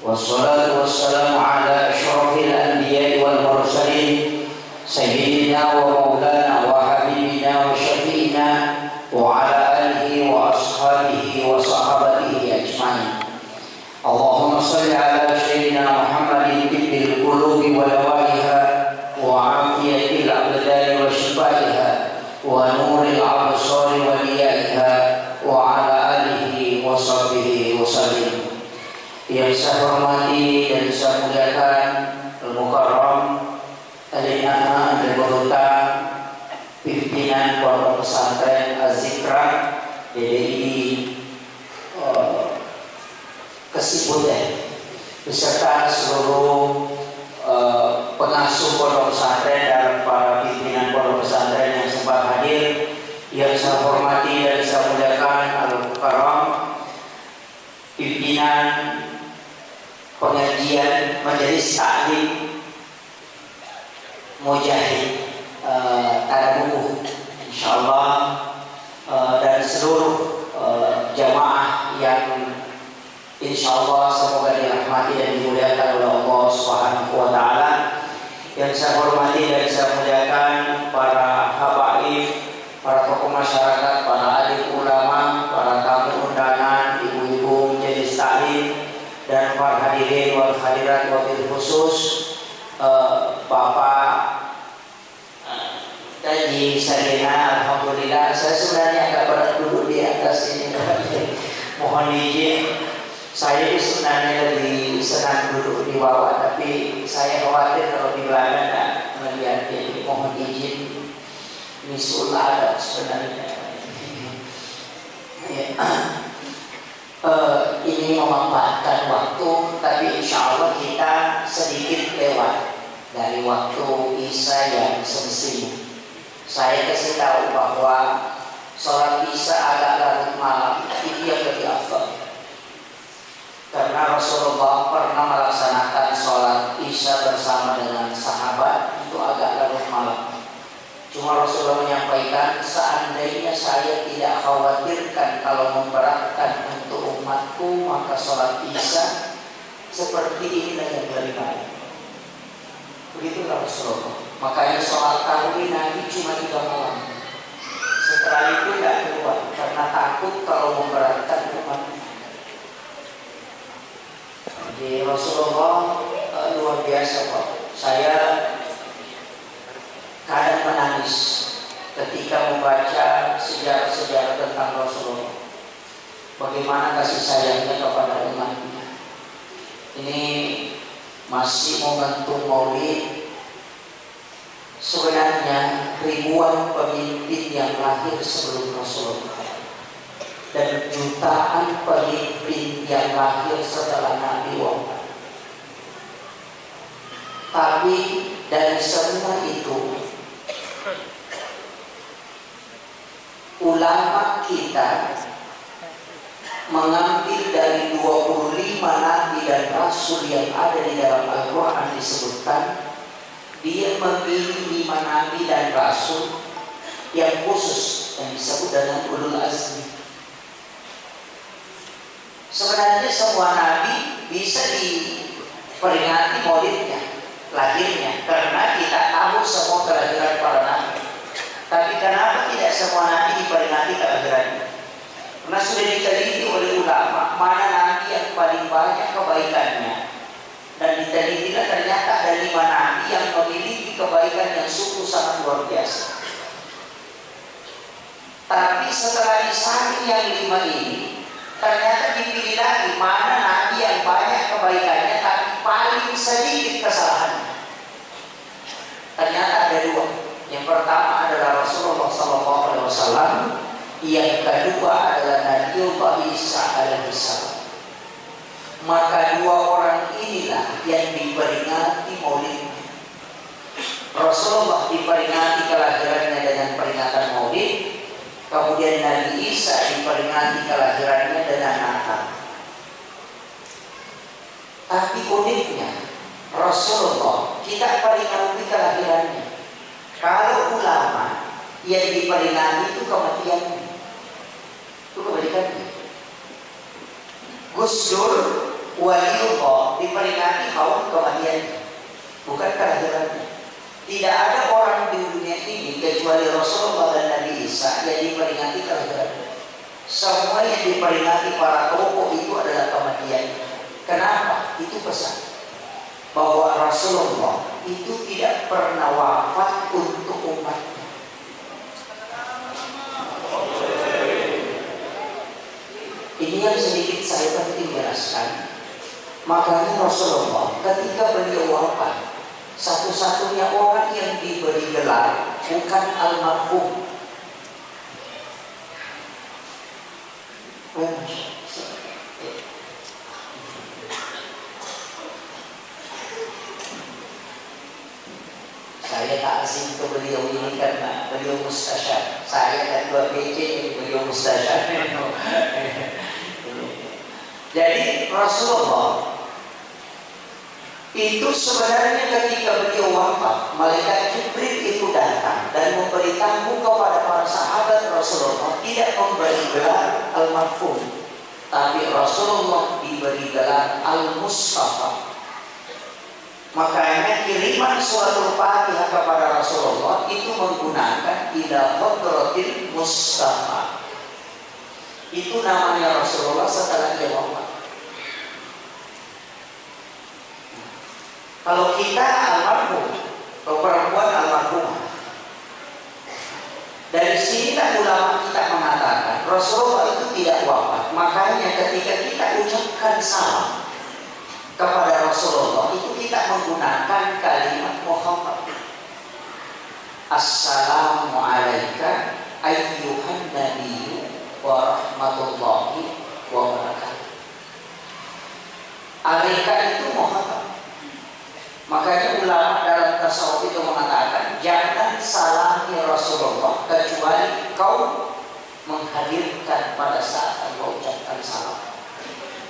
Wassalatu wassalamu ala asyrafil anbiya'i wal mursalin sayyidina wa maulana wa habibina wa syafi'ina wa ala alihi wa ashabihi wa sahabatihi ajma'in. Allahumma salli ala sayyidina Muhammadin tibbil qulubi wa dawaiha wa afiyatil abdani wa shifaiha wa nuril absari wa liyaiha wa ala alihi wa sahbihi wa sallim. Yang saya hormati dan saya muliakan Al-Mukarram Al-Ina'ah dan Beruta pimpinan Pondok Pesantren Az-Zikra DDI Kesiputen beserta seluruh pengasuh Pondok Pesantren dan para pimpinan Pondok Pesantren yang sempat hadir. Yang saya hormati dan saya muliakan Al-Mukarram pimpinan pengajian majelis taklim Mujahid Tarabuku insyaallah, dan seluruh jamaah yang insyaallah semoga dirahmati dan dimuliakan oleh Allah Subhanahu wa taala. Yang saya hormati dan saya muliakan para habaib, para tokoh masyarakat, para alim ulama, para tamu undangan, ibu-ibu majelis taklim, dan para hadirin wal hadirat wabil khusus Bapak Haji Sarina. Alhamdulillah, saya sebenarnya agak berat duduk di atas ini. Mohon izin, saya sebenarnya lebih senang duduk di bawah, tapi saya khawatir kalau di belakang tak melihat, jadi mohon izin. Ini sulah adab sebenarnya. Ini memanfaatkan waktu, tapi insya Allah kita sedikit lewat dari waktu Isya yang semestinya. Saya kasih tahu bahwa sholat Isya agak larut malam itu yang lebih afdal, karena Rasulullah pernah melaksanakan sholat Isya bersama dengan sahabat itu agak larut malam. Cuma Rasulullah menyampaikan, seandainya saya tidak khawatirkan kalau memberatkan untuk umatku, maka sholat Isya seperti inilah yang lebih baik. Begitulah Rasulullah. Makanya sholat tarawih Nabi cuma 3 malam. Setelah itu tidak keluar karena takut kalau memberatkan umat. Jadi Rasulullah luar biasa Pak. Saya kadang menangis ketika membaca sejarah-sejarah tentang Rasulullah, bagaimana kasih sayangnya kepada umatnya. Ini masih momentum Maulid. Sebenarnya ribuan pemimpin yang lahir sebelum Rasulullah dan jutaan pemimpin yang lahir setelah Nabi wafat. Tapi dari semua itu, ulama kita mengambil dari 25 nabi dan rasul yang ada di dalam Al-Quran disebutkan, dia memilih 5 nabi dan rasul yang khusus yang disebut dengan ulul azmi. Sebenarnya semua nabi bisa diperingati maulidnya, lahirnya, karena kita tahu semua kelahiran para nabi. Tapi kenapa tidak semua nabi diperingati kelahirannya? Karena sudah diteliti oleh ulama mana nabi yang paling banyak kebaikannya, dan ditelitilah ternyata ada 5 nabi yang memiliki kebaikan yang sungguh sangat luar biasa. Tapi setelah disaring yang 5 ini, ternyata dipilih lagi mana nabi yang banyak kebaikannya tapi paling sedikit kesalahannya. Ternyata ada 2. Yang pertama adalah Rasulullah SAW. Yang kedua adalah Nabiullah Isa alaihissalam. Maka 2 orang inilah yang diperingati maulidnya. Rasulullah diperingati kelahirannya dengan peringatan maulid, kemudian Nabi Isa diperingati kelahirannya dengan Natal. Tapi uniknya Rasulullah kita peringati kelahirannya. Kalau ulama yang diperingati itu kematiannya. Itu kebalikannya. Gus Dur Waliullah diperingati kaum kematian, bukan kelahirannya. Tidak ada orang di dunia ini kecuali Rasulullah dan Nabi Isa yang diperingati kelahirannya. Semua yang diperingati para tokoh itu adalah kematian. Kenapa? Itu pesan bahwa Rasulullah itu tidak pernah wafat untuk umatnya. Ini yang sedikit saya penting jelaskan. Makanya Rasulullah ketika beliau wafat, satu-satunya orang yang diberi gelar bukan almarhum. Saya tak asing ke beliau ini karena beliau mustasyar. Saya ketua BC, beliau mustasyar. Jadi Rasulullah itu sebenarnya ketika beliau wafat, malaikat Jibril itu datang dan memberitahu kepada para sahabat Rasulullah tidak memberi gelar almarhum, tapi Rasulullah diberi gelar al-Mustafa. Makanya kiriman suratul Fatihah kepada Rasulullah itu menggunakan ila hadratil Mustafa. Itu namanya Rasulullah setelah dia wafat. Kalau kita almarhum, kalau perempuan almarhum, dari sinilah ulama kita mengatakan Rasulullah itu tidak wafat. Makanya ketika kita ucapkan salam kepada Rasulullah itu kita menggunakan kalimat Muhammad. Assalamu alayka ayyuhan nabiyyu wa rahmatullahi wa barakatuh. Alayka itu Muhammad. Makanya ulama dalam tasawuf itu mengatakan jangan salami Rasulullah kecuali kau menghadirkan pada saat kau ucapkan salam.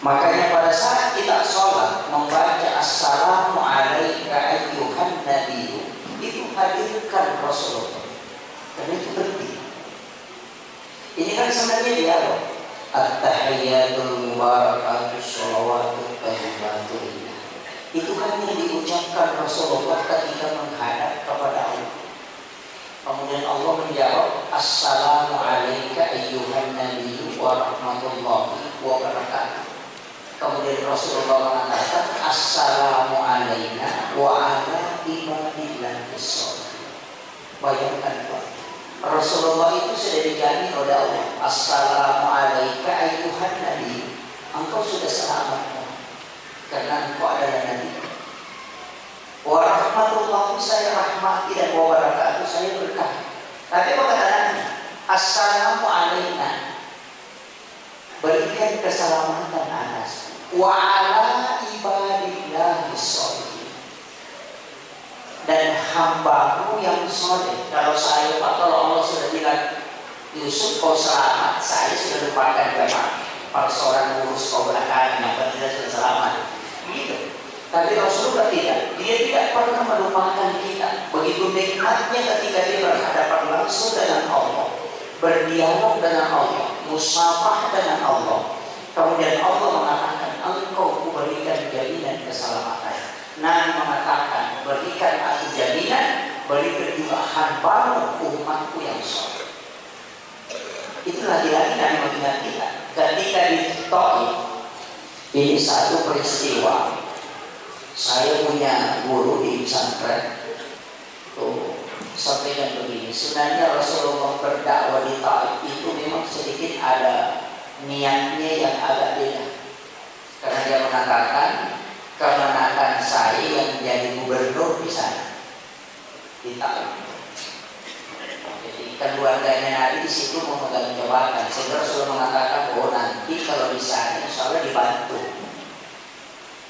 Makanya pada saat kita sholat membaca assalamu alayka ayyuhan nabiyyu itu hadirkan Rasulullah. Karena itu penting. Ini kan sebenarnya dialog. At-tahiyyatul mubarakatuh sholawatu tahiyyatulillah. Itu kan yang diucapkan Rasulullah ketika menghadap kepada Allah. Kemudian Allah menjawab assalamu alayka ayyuhan nabiyyu wa rahmatullahi wa barakatuh. Kemudian Rasulullah mengatakan assalamu alayna wa ala ibadillahi sholihin. Bayangkan Pak, Rasulullah itu sudah dijamin oleh Allah. Assalamu alayka ayyuhan nabiyyu, engkau sudah selamat karena engkau adalah Nabi. Wa rahmatullahi, saya rahmati, dan wa barakatuh, saya berkah. Tapi apa kata Nabi? Assalamu alayna, berikan keselamatan atas wa ala ibadillahi sholihin, dan hambamu yang soleh. Kalau saya Pak, kalau Allah sudah bilang Yusuf kau selamat, saya sudah lupakan jamaah. Persoalan ngurus kau belakangan, apa tidak sudah selamat gitu. Tapi Rasulullah tidak, dia tidak pernah melupakan kita. Begitu nikmatnya ketika dia berhadapan langsung dengan Allah, berdialog dengan Allah, musafah dengan Allah. Kemudian Allah mengatakan engkau kuberikan jaminan keselamatan. Nabi mengatakan berikan aku jaminan, berikan juga hambamu umatku yang soleh. Itu lagi-lagi Nabi mengingat kita. Ketika di Taif, ini satu peristiwa. Saya punya guru di pesantren, tuh sampaikan begini. Sebenarnya Rasulullah berdakwah di Taif itu memang sedikit ada niatnya yang agak beda. Karena dia mengatakan kemenangan saya yang menjadi gubernur di sana di Taif. Keluarganya Nabi di situ memegang jabatan. Sehingga Rasulullah mengatakan, oh nanti kalau di sana insya Allah dibantu.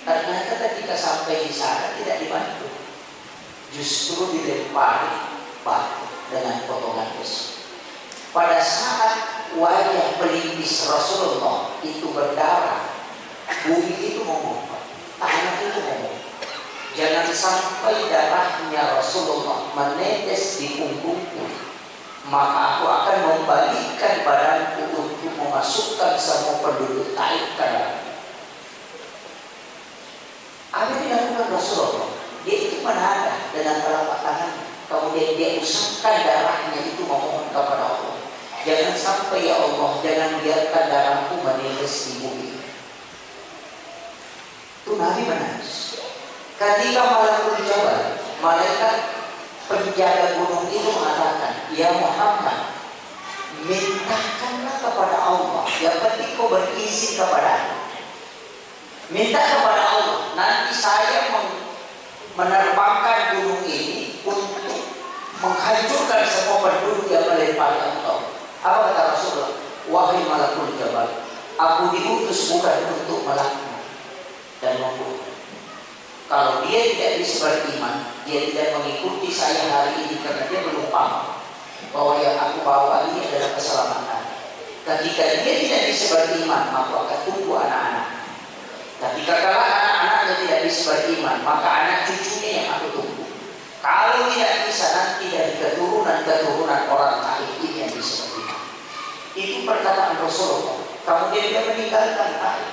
Ternyata ketika sampai di sana tidak dibantu, justru dilempari batu dengan potongan besi. Pada saat wajah pelipis Rasulullah itu berdarah, bumi itu mengumpat, tanah itu mengumpat. Jangan sampai darahnya Rasulullah menetes di punggungku, maka aku akan membalikkan badanku untuk memasukkan semua penduduk Taif ke dalam. Apa yang dilakukan Rasulullah? Dia itu menahan dengan telapak tangan, kemudian dia usapkan darahnya itu memohon kepada Allah. Jangan sampai ya Allah, jangan biarkan darahku menetes di bumi. Itu Nabi menangis. Ketika Malakul Jabal, malaikat penjaga gunung itu mengatakan, ya Muhammad, mintakanlah kepada Allah. Yang penting kau berizin kepada, minta kepada Allah. Nanti saya menerbangkan gunung ini untuk menghancurkan semua penduduk yang melempahi engkau. Apa kata Rasulullah? Wahai Malakul Jabal, aku diutus bukan untuk melaknat dan membunuh. Kalau dia tidak bisa beriman, dia tidak mengikuti saya hari ini karena dia belum paham bahwa yang aku bawa ini adalah keselamatan. Ketika dia tidak bisa beriman, maka akan tumbuh anak-anak. Ketika kalau anak-anaknya tidak bisa beriman, maka anak cucunya yang aku tunggu. Kalau tidak bisa, nanti dari keturunan orang lain ini yang bisa beriman. Itu perkataan Rasulullah. Kemudian dia meninggalkan Taif.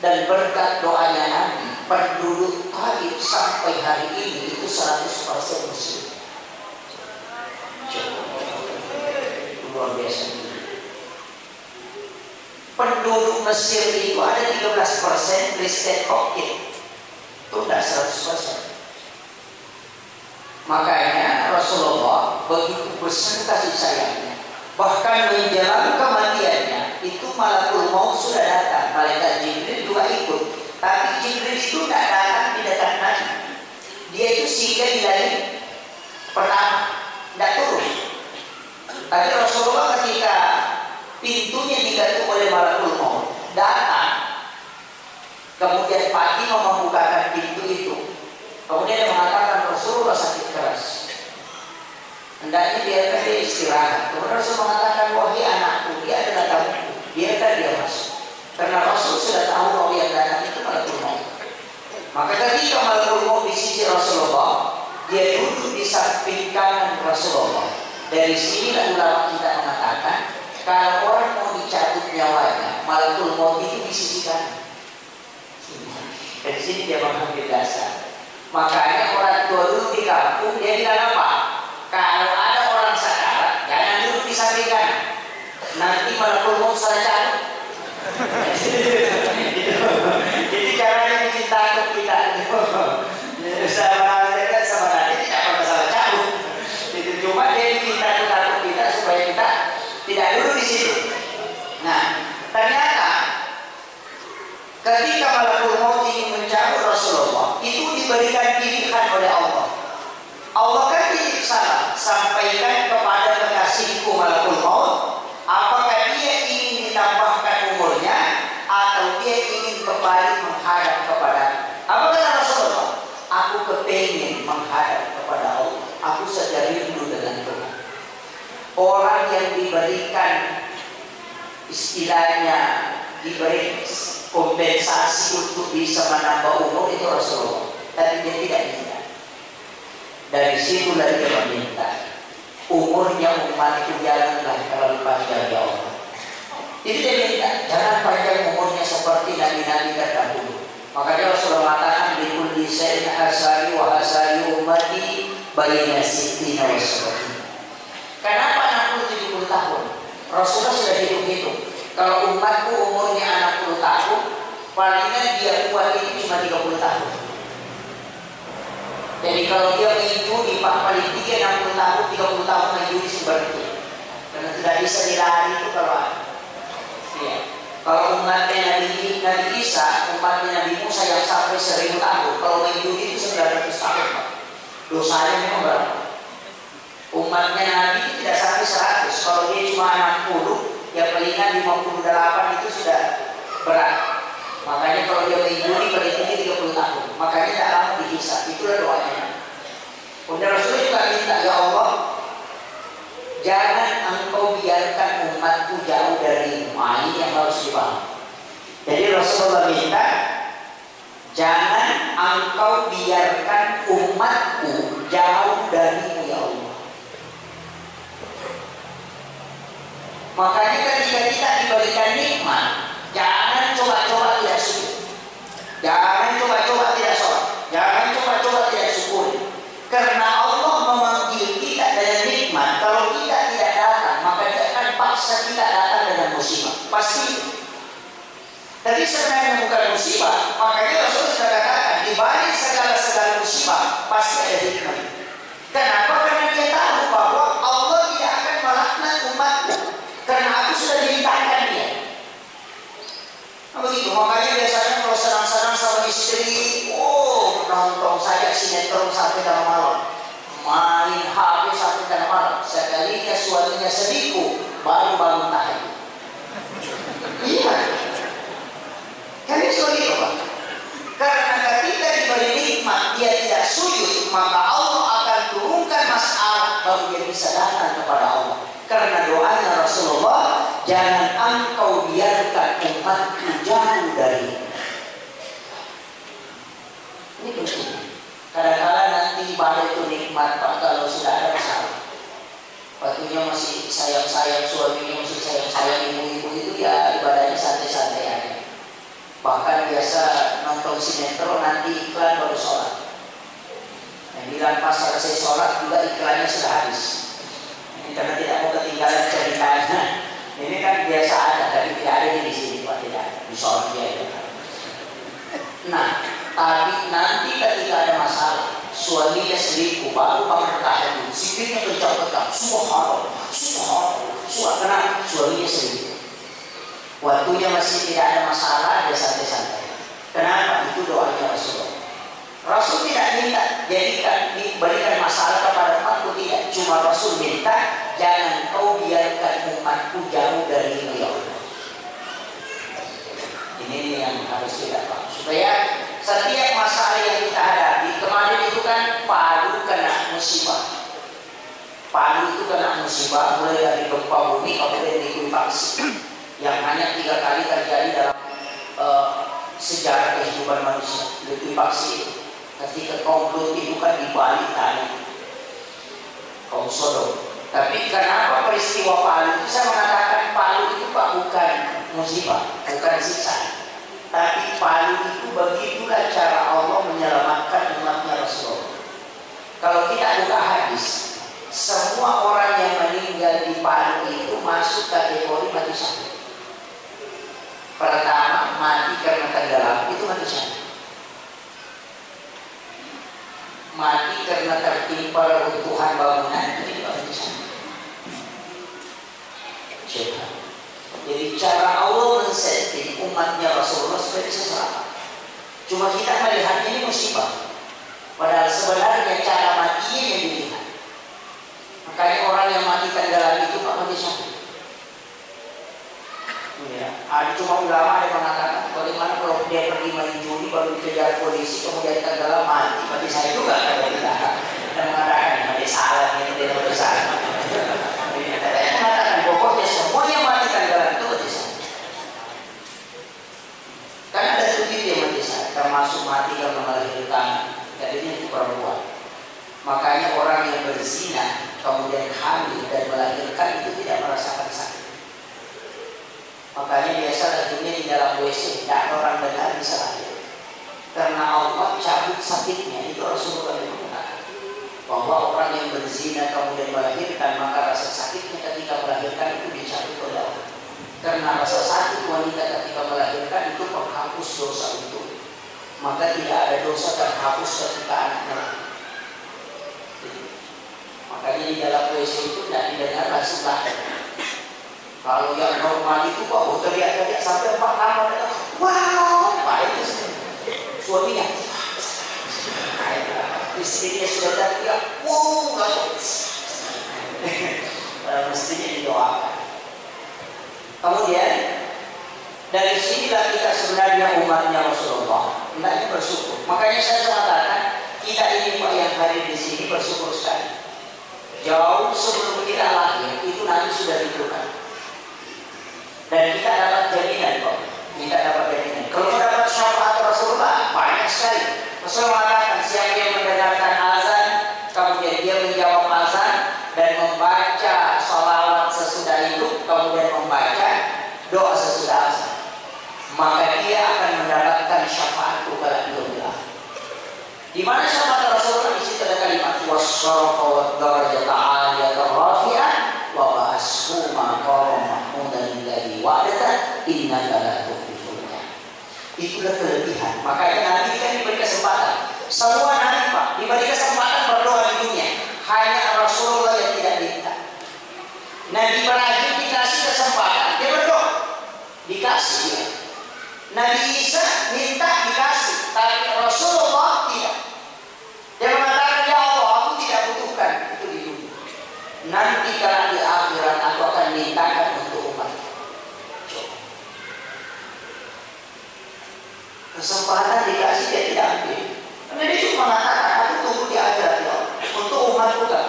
Dan berkat doanya Nabi, penduduk Taif sampai hari ini itu 100% Muslim. Luar biasa. Penduduk Mesir itu ada 13% Kristen Koptik. Itu tidak 100%. Makanya Rasulullah begitu besar kasih sayangnya, bahkan menjelang kematiannya itu Malakul Maut sudah datang. Malaikat Jibril juga ikut, tapi Jibril itu tidak datang di dekat Nabi. Dia itu singgah di langit pertama, tidak turun. Tapi Rasulullah ketika pintunya digantung oleh Malakul Maut datang, kemudian Fatimah membukakan pintu itu. Kemudian dia mengatakan Rasulullah sakit keras, hendaknya biarkan dia istirahat. Kemudian Rasul mengatakan, wahai anakku, dia adalah tamuku, biarkan dia masuk. Karena Rasul sudah tahu bahwa yang datang itu Malakul Maut. Maka ketika Malakul Maut di sisi Rasulullah, dia duduk di samping kanan Rasulullah. Dari sini ulama kita mengatakan, kalau orang mau dicabut nyawanya, Malakul Maut itu di sisi kanan. Dari sini dia mengambil dasar. Makanya orang tua dulu di kampung dia bilang apa? Kalau ada orang sakarat, jangan duduk di samping kanan. Nanti Malakul Maut salah cabut. Jadi caranya bikin takut kita. Sama nanti tidak pernah salah cabut. Itu cuma dia bikin takut kita supaya kita tidak duduk di situ. Nah, ternyata ketika Malakul Maut ingin mencabut Rasulullah, itu diberikan pilihan oleh Allah. Allah kan titip salam, sampaikan kepada kekasihku Malakul Maut, apakah dia ingin ditambahkan umurnya atau dia ingin kembali menghadap kepada. Apa kata Rasulullah? Aku kepingin menghadap kepada Allah. Aku sedang rindu dengan Tuhan. Orang yang diberikan istilahnya diberi kompensasi untuk bisa menambah umur itu Rasulullah, tapi dia tidak minta. Dari situlah dia meminta, umurnya umatku janganlah terlalu panjang ya Allah. Jadi dia minta, jangan panjang umurnya seperti nabi-nabi terdahulu. Makanya Rasulullah mengatakan bikulli syai'in hasari wa hasari ummati baina sittina wa sab'ina. Kenapa 60-70 tahun? Rasulullah sudah hitung-hitung. Kalau umatku umurnya 60 tahun, palingnya dia kuat ini cuma 30 tahun. Jadi kalau dia mengijuni paling 60 tahun, 30 tahun mengijuni seperti, karena tidak bisa dilari itu kalau ya. Kalau umatnya Nabi Isa, umatnya Nabi Musa yang sampai 1000 tahun, kalau mengijuni itu 900 tahun, Pak. Dosanya memang berapa? Umatnya Nabi tidak sampai 100, kalau dia cuma 60, ya palingan 58 itu sudah berat. Makanya kalau dia mengijuni paling tinggi 30 tahun, makanya tidak lama dihisab. Itulah doanya. Kemudian Rasulullah juga minta, ya Allah, jangan engkau biarkan umatku jauh darimu. Ini yang harus dipahami. Jadi Rasulullah minta, jangan engkau biarkan umatku jauh darimu ya Allah. Makanya ketika kita diberikan nikmat, jangan coba-coba tidak syukur. Jangan coba-coba tidak sholat, jangan coba-coba tidak syukur. Karena Allah memanggil kita dengan nikmat. Kalau kita tidak datang, maka Dia akan paksa kita datang dengan musibah. Pasti. Tapi sebenarnya bukan musibah. Makanya Rasul sudah katakan, di balik segala musibah pasti ada hikmah. Kenapa? Karena Dia tahu bahwa Allah tidak akan melaknat umatku, karena aku sudah dimintakan Dia. Nah, begitu. Makanya biasanya kalau senang-senang sama istri, nonton saja sinetron sampai tengah malam, main HP sampai tengah malam. Sekalinya suaminya selingkuh, baru bangun tahajud. Iya. Karena seperti itu, Pak. Karena ketika diberi nikmat dia tidak sujud, maka Allah akan turunkan masalah baru dia bisa datang kepada Allah. Karena doanya Rasulullah, jangan engkau biarkan umatku jauh dari. Ini penting. Kadang-kadang nanti baru itu nikmat, Pak, kalau sudah ada masalah. Waktunya masih sayang-sayang, suaminya masih sayang-sayang, ibu-ibu itu ya ibadahnya santai-santai aja. Bahkan biasa nonton sinetron, nanti iklan baru sholat. Yang bilang pas selesai sholat juga iklannya sudah habis. Ini karena tidak mau ketinggalan ceritanya. Ini kan biasa ada, tapi tidak ada di sini, Pak, tidak ada. Di sholat dia itu. Nah, tapi nanti ketika ada masalah, suaminya selingkuh, baru bangun tahajud, zikirnya kencang-kencang, subhanallah, karena suaminya selingkuh. Waktunya masih tidak ada masalah, dia santai-santai. Kenapa? Itu doanya Rasulullah. Rasul tidak minta diberikan masalah kepada umatku, tidak. Cuma Rasul minta, jangan kau biarkan umatku jauh dari beliau. Ini yang harus kita paham. Supaya setiap masalah yang kita hadapi, kemarin itu kan Palu kena musibah. Palu itu kena musibah mulai dari gempa bumi kemudian likuifaksi yang hanya 3 kali terjadi dalam sejarah kehidupan manusia. Likuifaksi itu ketika kaum Lut itu kan di balik tanah kaum Sodom. Tapi kenapa peristiwa Palu itu saya mengatakan Palu itu Pak bukan musibah, bukan siksa. Tapi Palu itu begitulah cara Allah menyelamatkan umatnya Rasulullah. Kalau kita buka hadis, semua orang yang meninggal di Palu itu masuk kategori mati syahid. Pertama, mati karena tenggelam, itu mati syahid. Mati karena tertimpa reruntuhan bangunan, itu mati syahid. Coba. Jadi cara Allah men-setting umatnya Rasulullah supaya bisa selamat. Cuma kita melihatnya ini musibah. Padahal sebenarnya cara matinya yang dilihat. Makanya orang yang mati tenggelam itu Pak mati syahid. Ya, ada cuma ulama yang mengatakan bagaimana kalau dia pergi main judi baru dikejar polisi kemudian tenggelam mati syahid juga kalau tidak. Dan mengatakan mati salah ini dia mati salah. Yang mengatakan pokoknya semua yang mati tenggelam itu mati syahid. Kan ada 7 yang mati syahid, termasuk mati karena melahirkan. Jadinya itu perempuan. Makanya orang yang berzina kemudian hamil dan melahirkan itu tidak merasakan sakit. Makanya biasa lahirnya di dalam WC, tidak ada orang benar bisa lahir. Karena Allah cabut sakitnya. Itu Rasulullah yang mengatakan bahwa orang yang berzina kemudian melahirkan, maka rasa sakitnya ketika melahirkan itu dicabut oleh Allah. Karena rasa sakit wanita ketika melahirkan itu menghapus dosa itu. Maka tidak ada dosa terhapus ketika anaknya lahir. Makanya di dalam WC itu tidak didengar langsung lahir. Kalau yang normal itu kok teriak-teriak sampai 4 kamar, wow, Pak itu suaminya, istrinya sudah teriak, wow, nggak mestinya didoakan. Kemudian dari sinilah kita sebenarnya umatnya Rasulullah, hendaknya bersyukur. Makanya saya mengatakan kita ini Pak yang hadir di sini bersyukur sekali. Jauh sebelum kita lahir itu nanti sudah ditentukan. Dan kita dapat jaminan kok. Kita dapat jaminan. Kalau dapat syafaat Rasulullah banyak sekali. Rasulullah mengatakan siapa yang mendengarkan azan, kemudian dia menjawab azan dan membaca sholawat sesudah itu, kemudian membaca doa sesudah azan, maka dia akan mendapatkan syafaat Di mana syafaat Rasulullah? Di situ ada kalimat wasyarafa wa darajata 'aliyatan rafi'ah wa ba'ashu maqaman mahmudan alladhi wa'adata innaka la tukhliful mi'ad. Itulah kelebihan. Makanya Nabi kan diberi kesempatan. Semua Nabi Pak diberi kesempatan berdoa di dunia. Hanya Rasulullah yang tidak minta. Nabi Ibrahim dikasih kesempatan, dia berdoa, dikasih dia. Nabi Isa minta dikasih, tapi Rasulullah tidak. Dia mengatakan, ya Allah, aku tidak butuhkan itu di dunia. Nanti kalau di akhirat aku akan mintakan untuk umat. Kesempatan dikasih dia tidak ambil. Karena dia cuma mengatakan, aku tunggu di akhirat ya Allah, untuk umat juga.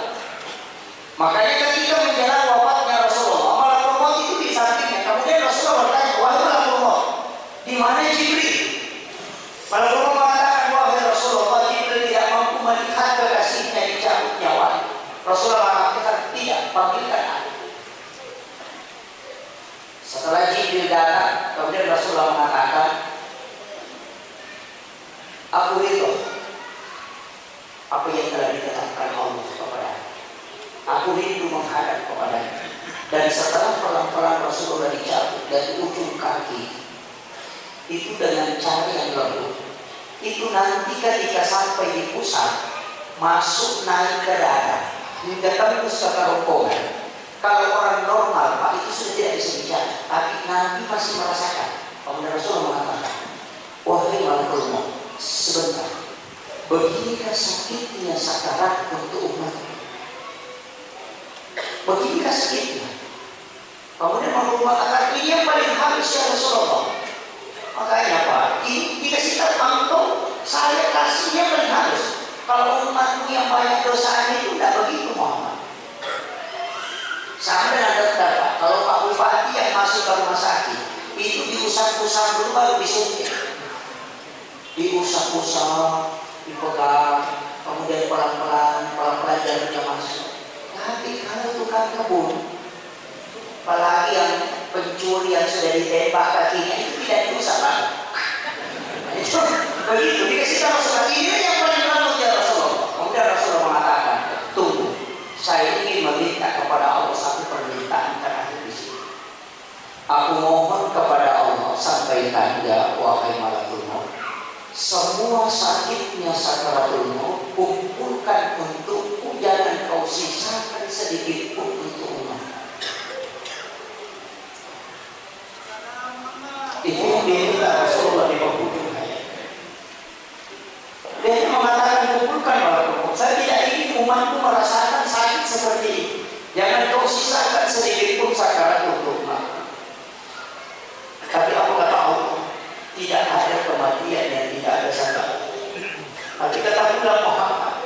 Makanya ketika menjelang wafatnya Rasulullah, malaikat maut itu di sampingnya. Kemudian Rasulullah bertanya, wahai malaikat maut, di mana Jibril? Malaikat maut mengatakan, wahai Rasulullah, Jibril tidak mampu melihat kekasihnya dicabut nyawa. Rasulullah mengatakan, tidak, panggilkan aku. Setelah Jibril datang, kemudian Rasulullah mengatakan, aku ridho apa yang telah ditetapkan Allah kepada aku. Aku rindu menghadap kepadanya. Dan setelah pelan-pelan Rasulullah dicabut dari ujung kaki itu dengan cara yang lembut, itu nanti ketika sampai di pusat masuk naik ke dada hingga tembus ke kerongkongan. Kalau orang normal Pak itu sudah tidak bisa bicara, tapi Nabi masih merasakan. Kemudian Rasulullah mengatakan, wahai malaikat maut, sebentar, beginikah sakitnya sakarat untuk umat? Beginikah sakitnya? Kemudian mengatakan, ini yang paling habis ya Rasulullah. Makanya Pak, ini dikasih tahu engkau, saya kasihnya paling habis. Kalau umatmu yang banyak dosanya itu tidak begitu Muhammad. Sama dengan dokter Pak, kalau Pak Bupati yang masuk ke rumah sakit itu diusap-usap dulu baru disuntik. Diusap-usap, dipegang, kemudian pelan-pelan jalannya masuk. Tapi kalau tukang kebun, apalagi yang pencuri yang sudah ditembak kakinya itu tidak diusap lagi. Itu begitu dikasih tahu Rasulullah, ini yang paling lembut ya Rasulullah. Kemudian Rasulullah mengatakan, tunggu, saya ingin meminta kepada Allah satu permintaan terakhir di sini. Aku mohon kepada Allah, sampaikan ya wahai malaikat maut, semua sakitnya sakaratul maut kumpulkan untukku, jangan kau sisakan sedikit pun untuk umat. Itu yang diminta Rasulullah di penghujung hayat. Dia mengatakan kumpulkan malaikat maut, saya tidak ingin umatku merasakan sakit seperti ini. Jangan kau sisakan sedikit pun sakarat untuk umat. Tapi apa kata Allah? Tidak ada kematian yang tidak ada sakarat. Tapi katakanlah Muhammad,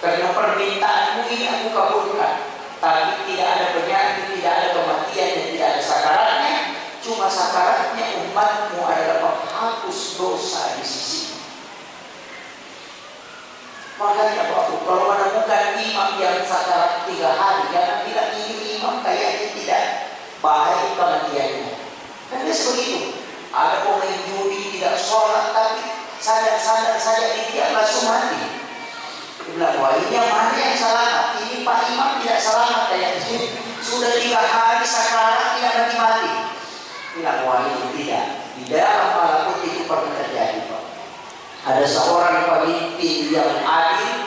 karena permintaanmu ini aku kabulkan. Tapi tidak ada penyakit, tidak ada kematian dan tidak ada sakaratnya. Cuma sakaratnya umatmu adalah menghapus dosa di sisi. Makanya Bapak, kalau menemukan imam yang sakarat 3 hari, jangan bilang ini imam kayaknya tidak baik kematiannya. Karena begitu. Ada pemain judi tidak sholat tapi sadar-sadar saja dia langsung mati. Dia bilang, wah ini yang mana yang selamat? Ini Pak Imam tidak selamat kayak ini. Sudah 3 hari sakarat tidak mati. Bilang, wah ini tidak. Di dalam malakut itu pernah terjadi Pak. Ada seorang pemimpin yang adil,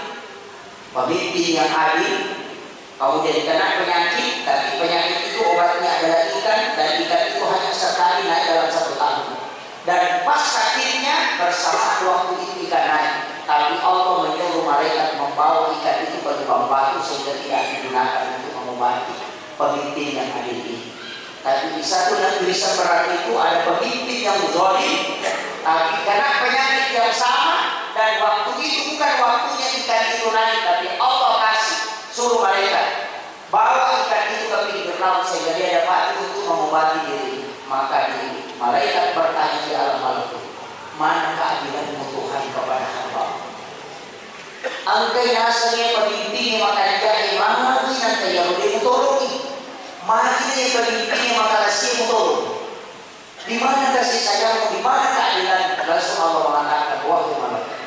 kemudian kena penyakit, tapi penyakit itu obatnya adalah ikan, dan ikan itu hanya sekali naik dalam 1 tahun. Dan pas sakitnya bersama waktu itu ikan naik, tapi Allah menyuruh malaikat membawa ikan itu ke lubang batu sehingga tidak digunakan untuk mengobati pemimpin yang adil ini. Tapi di satu negeri seperti itu ada pemimpin yang zalim, tapi karena penyakit yang sama dan waktu itu bukan waktunya ikan itu naik, tapi Allah kasih suruh malaikat bawa ikan itu ke pinggir laut sehingga dia dapat untuk mengobati diri. Maka malaikat bertanya di alam malakut, mana keadilan Tuhan kepada hamba? Angkai nasanya pemimpinnya maka jadi mana nanti yang dia tolongi, mana dia pemimpinnya maka dia tolong. Di mana kasih sayangmu? Di mana keadilan? Rasul Allah mengatakan, wahai malaikat,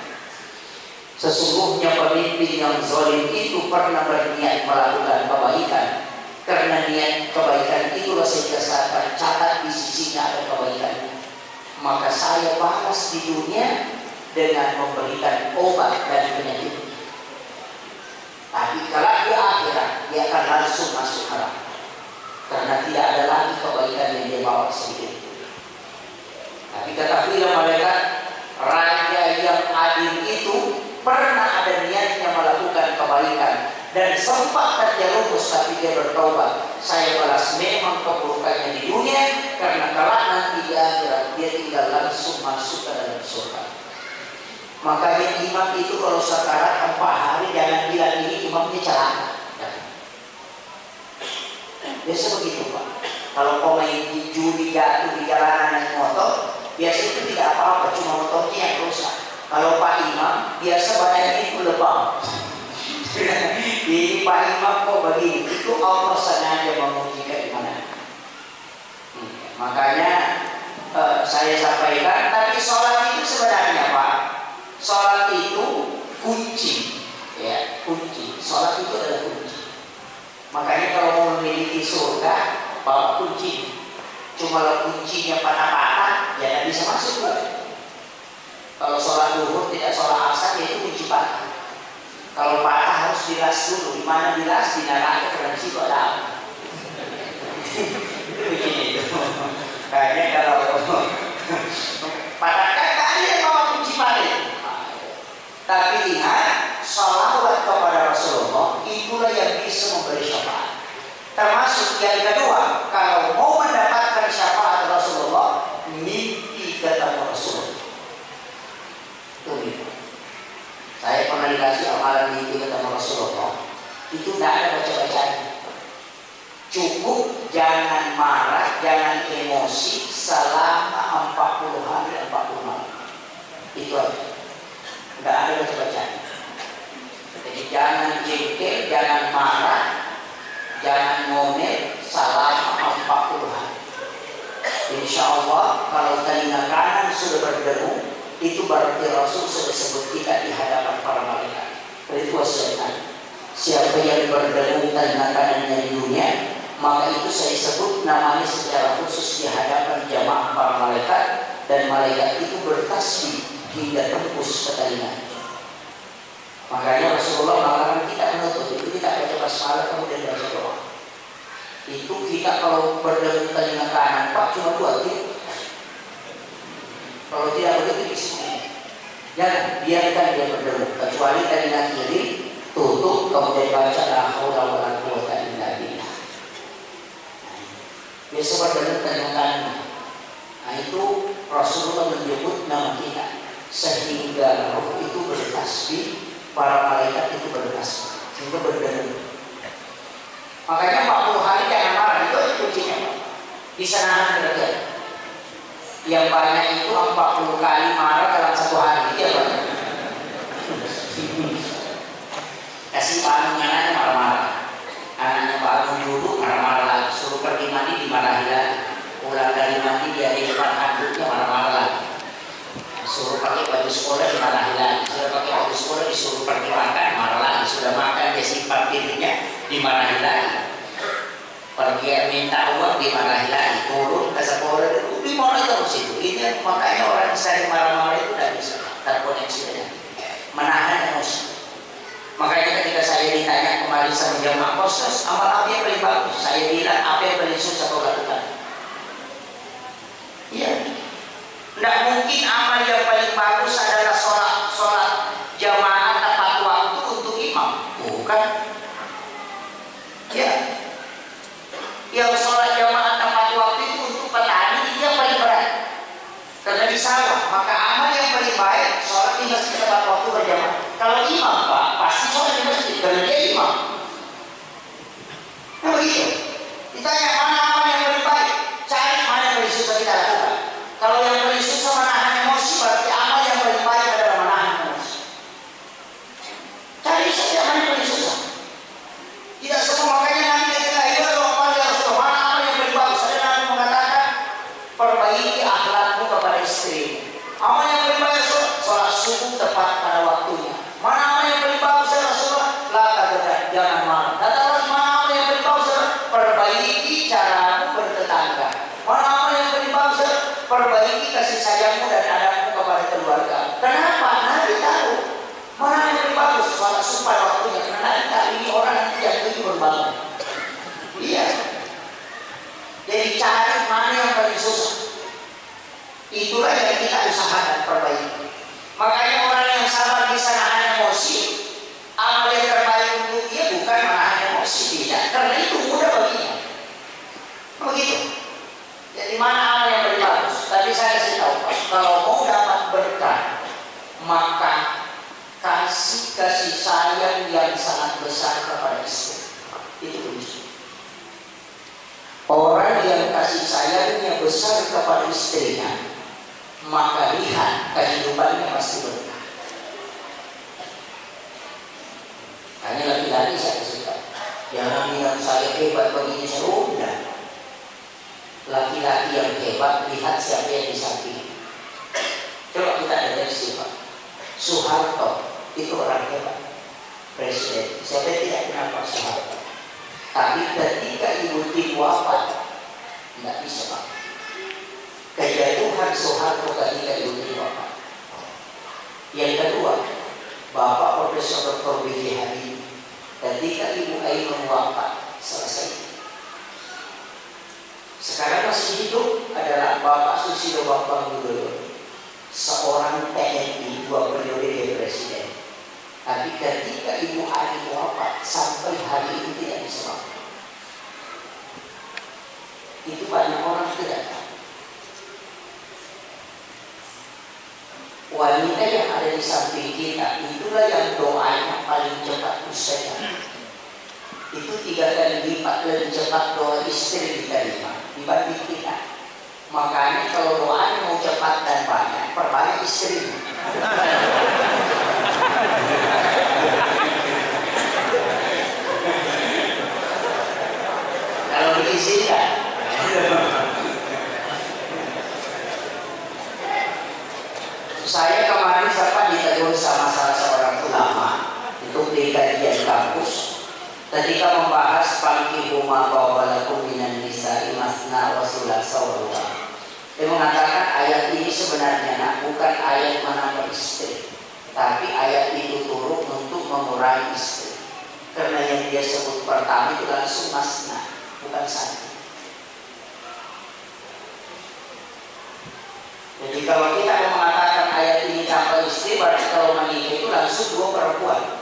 Sesungguhnya pemimpin yang zalim itu pernah berniat melakukan kebaikan, karena niat kebaikan itulah sehingga saya tercatat di sisinya ada kebaikannya. Maka saya balas di dunia dengan memberikan obat dari penyakit. Tapi kalau di akhirat dia akan langsung masuk neraka, karena tidak ada lagi kebaikan yang dia bawa sedikit. Tapi ketahuilah malaikat, raja yang adil itu pernah ada niatnya melakukan kebaikan dan sempat terjerumus, tapi dia bertobat. Saya balas memang keburukannya di dunia, karena kelak nanti di akhirat dia tinggal langsung masuk ke dalam surga. Makanya imam itu kalau sekarat 4 hari jangan bilang ini imamnya celaka. Biasa begitu Pak. Kalau pemain di judi jatuh di jalanan naik motor, biasa itu tidak apa-apa, cuma motornya yang rusak. Kalau Pak Imam, biasa badannya itu lebam. Ini Pak Imam kok begini? Itu Allah sengaja menguji keimanan. Makanya saya sampaikan, tapi sholat itu sebenarnya Pak, sholat itu kunci, ya kunci. Sholat itu adalah kunci. Makanya kalau mau memiliki surga, bawa kunci. Cuma kalau kuncinya patah-patah, ya tidak bisa masuk. Kalau sholat duhur tidak sholat asar, ya itu kunci patah. Kalau patah harus dilas dulu. Di mana dilas? Di neraka, karena di situ ada apa? Itu begini itu. Kayaknya kalau patah kan ada yang bawa kunci patah. Tapi ingat, sholawat kepada Rasulullah itulah yang bisa memberi syafaat. Termasuk yang kedua, kalau mau mendapatkan syafaat Rasulullah, mimpi ketemu Rasulullah. Itu. Saya pernah dikasih amalan mimpi ketemu Rasulullah. Itu tidak ada baca-bacaan. Cukup jangan marah, jangan emosi selama 40 hari 40 malam. Itu aja. Tidak ada baca-bacaan. Jadi jangan jengkel, jangan marah, jangan ngomel selama 40 hari. Insya Allah kalau telinga kanan sudah berderu, itu berarti Rasul sudah sebut kita di hadapan para malaikat. Itu wasiat. Siapa yang berdengung telinga kanannya di dunia, maka itu saya sebut namanya secara khusus di hadapan jamaah para malaikat, dan malaikat itu bertasbih hingga tembus ke telinga. Makanya Rasulullah mengatakan kita menutup itu, kita baca basmalah kemudian baca doa. Itu kita kalau berdengung telinga kanan Pak cuma 2 titik. Kalau tidak begitu di sini, jangan biarkan dia berdengung. Kecuali telinga kiri tutup kemudian baca la haula wala quwwata illa billah. Biasa berdengung telinga kanan. Nah itu Rasulullah menyebut nama kita sehingga roh itu bertasbih, para malaikat itu bertasbih, sehingga berdengung. Makanya 40 hari jangan marah, itu kuncinya Pak. Bisa nahan derajat. Yang banyak itu 40 kali marah dalam 1 hari, itu yang banyak. Kasih bangun anaknya marah-marah, anaknya bangun duduk marah-marah lagi, suruh pergi mandi dimarahi lagi, pulang dari mandi dia di depan handuknya marah-marah lagi, suruh pakai baju sekolah dimarahi lagi, sudah pakai baju sekolah disuruh pergi makan marah lagi, sudah makan dia simpan piringnya dimarahi lagi, pergi minta uang dimarahi lagi, turun ke sekolah dimarahi terus itu. Ini makanya orang sering marah-marah itu tidak bisa terkoneksi dengan menahan emosi. Makanya ketika saya ditanya kemarin sama jamaah, Ustaz, amal apa yang paling bagus? Saya bilang apa yang paling susah kau lakukan? Iya. Tidak mungkin amal yang paling bagus adalah sholat jamaah tepat waktu untuk imam. Bukan. Ya. Yang sholat jamaah tepat waktu itu untuk petani itu yang paling berat. Karena di sawah, maka amal yang paling baik sholat di masjid tepat waktu berjamaah. Kalau imam Pak, pasti sholat di masjid karena dia imam. Nah begitu. Ditanya mana amal yang paling baik, cari mana yang paling susah kita lakukan. Kalau yang paling susah menahan emosi, berarti amal yang paling baik adalah menahan emosi. Cari saja mana yang paling susah. Tidak semua, makanya Nabi ketika itu amal yang susah, mana amal yang paling bagus. Ada Nabi mengatakan perbaiki akhlakmu kepada istri. Amal yang paling baik sholat subuh tepat pada waktunya. Mana kasih sayangmu dan adabmu kepada keluarga. Kenapa? Nabi tahu mana yang lebih bagus. Sholat sumpah waktunya. Karena Nabi tahu ini orang yang lebih berbangun. Iya. Jadi cari mana yang paling susah. Itulah yang kita usahakan perbaiki. Makanya orang yang sabar bisa nahan emosi. Amal yang terbaik untuk dia bukan menahan emosi, tidak. Karena itu mudah baginya. Begitu. Jadi mana amal yang lebih bagus? Tapi saya kasih tahu, kalau mau dapat berkah, maka kasih sayang yang sangat besar kepada istri. Itu begitu. Orang yang kasih sayangnya besar kepada istrinya, maka lihat kehidupannya pasti berkah. Hanya laki-laki saya suka. Jangan bilang saya hebat begini sudah. Laki-laki yang hebat, lihat siapa yang di samping. Coba kita lihat siapa. Soeharto itu orang hebat, presiden. Saya tidak kenal Pak Soeharto. Tapi ketika Ibu Tien wafat, tidak bisa Pak. Kejatuhan Soeharto ketika Ibu Tien wafat. Yang kedua, Bapak Profesor Dr. B.J. Habibie ketika Ibu Ainun wafat, selesai. Sekarang masih hidup adalah Bapak Susilo Bambang Yudhoyono, seorang TNI 2 periode jadi presiden. Tapi ketika Ibu Ani wafat sampai hari ini tidak bisa wafat. Itu banyak orang tidak tahu. Wanita yang ada di samping kita itulah yang doanya paling cepat usai. Itu 3 kali lipat lebih cepat doa istri diterima dibanding kita. Makanya kalau doanya mau cepat dan banyak, perbanyak istrinya. Kalau diizinkan. Saya kemarin sempat ditegur sama salah seorang ulama untuk di kajian kampus. Ketika membahas fankihu ma qawalakum minan nisa'i masna wa thulatha wa ruba'. Dia mengatakan ayat ini sebenarnya bukan ayat menambah istri, tapi ayat itu turun untuk mengurangi istri. Karena yang dia sebut pertama itu langsung masna, bukan satu. Jadi kalau kita mau mengatakan ayat ini tambah istri, berarti kalau menikah itu langsung 2 perempuan.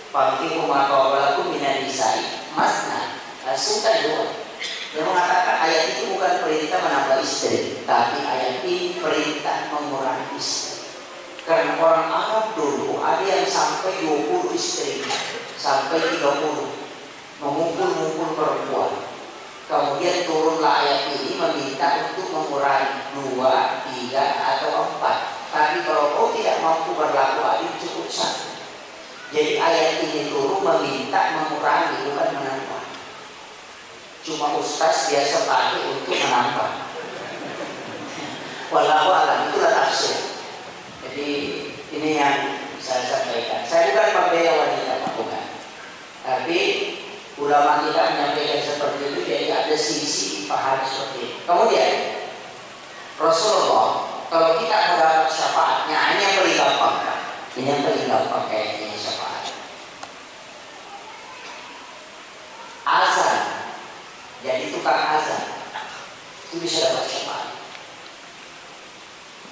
Fankihu ma qawalakum minan nisa'i masna, langsung kan 2. Dia mengatakan ayat itu bukan perintah menambah istri, tapi ayat ini perintah mengurangi istri. Karena orang Arab dulu ada yang sampai 20 istri, sampai 30, mengumpul perempuan. Kemudian turunlah ayat ini meminta untuk mengurangi 2, 3 atau 4. Tapi kalau kau tidak mampu berlaku adil, cukup 1. Jadi ayat ini turun meminta mengurangi, bukan menambah. Cuma ustaz biasa pakai untuk menambah. Wallahu a'lam, itulah tafsir. Jadi ini yang saya sampaikan. Saya bukan pembela wanita, Pak, bukan. Tapi ulama kita menyampaikan seperti itu, jadi ada sisi paham seperti itu. Kemudian Rasulullah, kalau kita mendapat syafaatnya, ini yang paling gampang, kan? Ini yang paling gampang kayaknya syafaat. Azan, jadi tukang azan itu bisa dapat syafaat.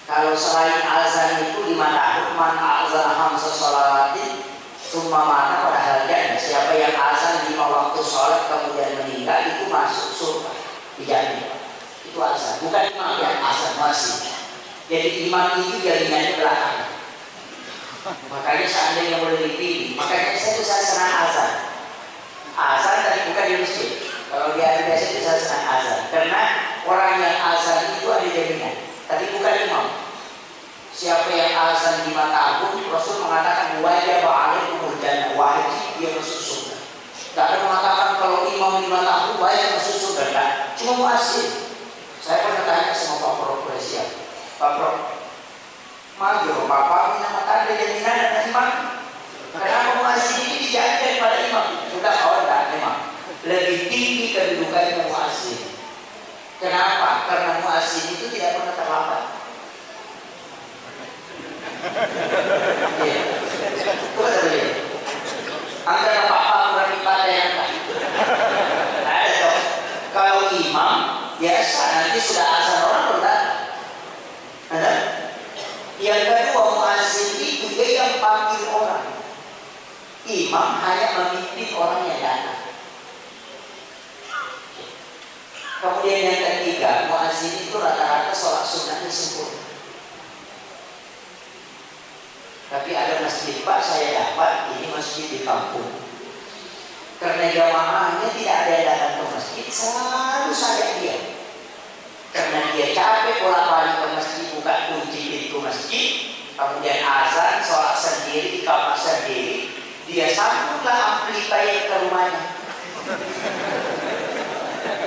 Kalau selain azan itu 5 tahun, man azan hamsa sholawatin summa mata pada halnya, siapa yang azan 5 waktu sholat kemudian meninggal itu masuk surga, dijamin. Itu azan, bukan imam yang azan masih. Jadi imam itu jaminannya belakang. Makanya seandainya boleh dipilih, makanya saya senang azan. Azan tapi bukan di masjid. Kalau di hari biasa itu saya senang azan, karena orang yang azan itu ada jaminan, tapi bukan imam. Siapa yang azan 5 tahun, Rasul mengatakan wajib alaikumul jannah, wajib dia masuk surga. Tidak ada mengatakan kalau imam 5 tahun wajib masuk surga, tidak. Cuma muazzin. Saya pernah tanya sama Pak Prof. Pak Prof, maju Bapak nama tanda jaminan dan imam. Kenapa muazzin ini dijadikan daripada imam? Sudah tidak memang. Lebih tinggi kedudukannya muazzin. Kenapa? Karena muazzin itu tidak pernah terlambat. Iya. Itu ada beliau. Antara Pak berarti pada yang ada dong. Kalau imam biasa nanti sudah azan orang berdatang. Ada. Yang kedua muazzin itu dia yang panggil orang. Imam hanya memimpin orang yang datang. Kemudian yang ketiga, muazzin itu rata-rata sholat sunnahnya sempurna. Tapi ada masjid Pak, saya dapat ini masjid di kampung. Karena jamaahnya tidak ada yang datang ke masjid, selalu saja dia. Karena dia capek bolak-balik ke masjid, buka kunci pintu masjid, kemudian azan, sholat sendiri, iqamah sendiri, dia sambunglah amplifier ke rumahnya.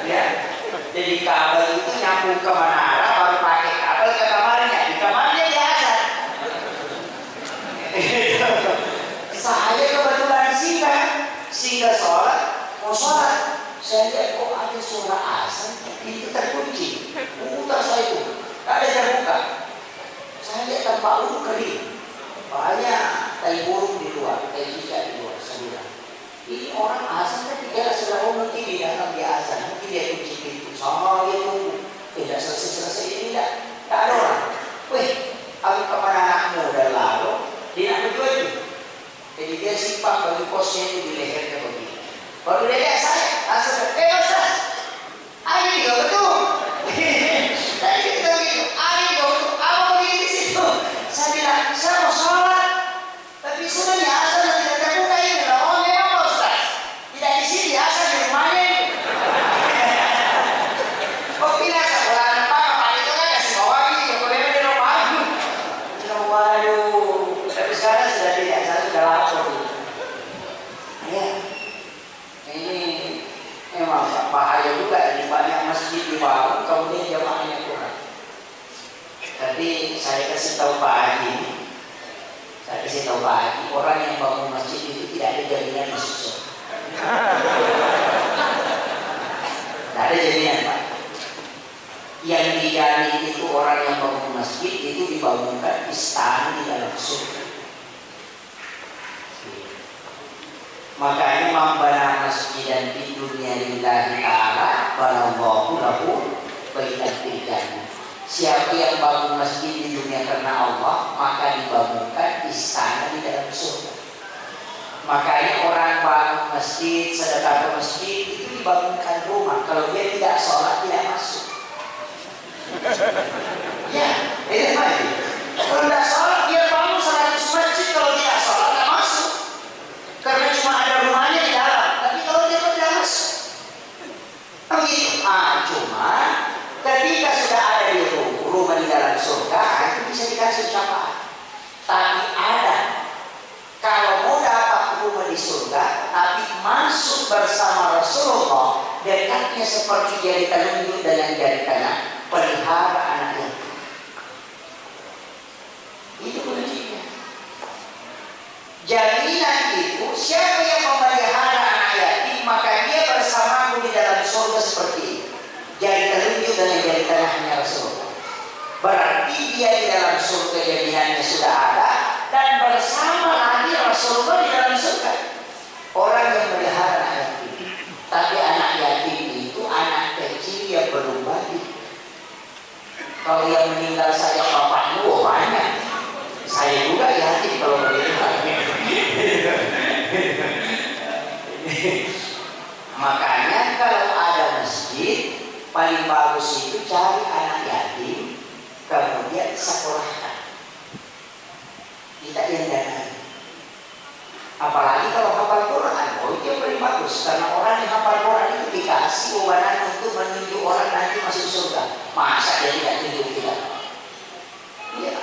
Ya, jadi kabel itu nyambung ke menara, baru pakai kabel ke kamarnya, di kamarnya dia azan. Saya kebetulan singgah sholat, mau sholat, saya lihat kok ada suara azan, pintu terkunci, putar saya itu, tak ada terbuka. Saya lihat tempat uduk kering, banyak tai burung di luar, tai cicak di luar. Saya bilang, ini orang azan kan tidak selalu mungkin di dalam dia azan, mungkin dia kunci pintu, sama dia tunggu, tidak selesai ini tidak ada orang. Wih, aku kemana anakmu dan lalu, dia nak berdua itu. Jadi dia simpan baju kosnya itu di lehernya begini. Baru dia lihat saya, langsung, Ustaz, ayo juga betul. Tadi kita begitu, ayo juga betul, apa begini di situ? Saya bilang, saya mau sholat, tapi sebenarnya asal tidak terbuka ini. Oh memang Pak Ustaz, tidak di sini, asal di rumahnya ini. Oh pindah sekolah Pak itu kan kasih bawa ini, boleh di rumah. Waduh, tapi sekarang sudah tidak, saya sudah lapor. Ya, ini memang bahaya juga, di banyak masjid dibangun, kemudian jamaahnya kurang. Tapi saya kasih tahu Pak Haji, orang yang bangun masjid itu tidak ada jaminan masuk surga. Tidak ada jaminan Pak. Yang dijamin itu orang yang bangun masjid itu dibangunkan istana di dalam surga. Makanya membana masjid dan di dunia lillahi ta'ala banallahu lahu baitan fil jannah. Siapa yang bangun masjid di dunia karena Allah, maka dibangunkan istana di dalam surga. Makanya orang bangun masjid, sedekah ke masjid itu dibangunkan rumah. Kalau dia tidak sholat tidak masuk. Ya, ini lagi. Kalau tidak sholat dia bangun 100 masjid, kalau tidak sholat tidak masuk. Karena cuma ada rumahnya di dalam. Tapi kalau dia tidak masuk, begitu. Cuma ketika sudah ada di rumah di dalam surga, itu bisa dikasih syafaat. Tapi ada, kalau mau dapat rumah di surga, tapi masuk bersama Rasulullah, dekatnya seperti jari telunjuk dengan jari kanan, pelihara anaknya. Itu kuncinya. Jaminan itu, siapa yang memelihara anak yatim, maka dia bersamaku di dalam surga seperti ini. Jari telunjuk dengan jari kanannya Rasulullah. Berarti dia di dalam surga jaminannya sudah ada, dan bersama lagi Rasulullah di dalam surga. Orang yang melihara anak yatim. Tapi anak yatim itu anak kecil yang belum balik. Kalau yang meninggal saja bapaknya banyak. Saya juga yatim kalau meninggal. Makanya kalau ada masjid, paling bagus itu cari anak yatim, kemudian sekolahkan. Tidak yang danai. Apalagi kalau hafal Quran, itu yang paling bagus. Karena orang yang hafal Quran itu dikasih wewenang untuk menunjuk orang nanti masuk surga. Masa dia tidak tunjuk kita? Iya,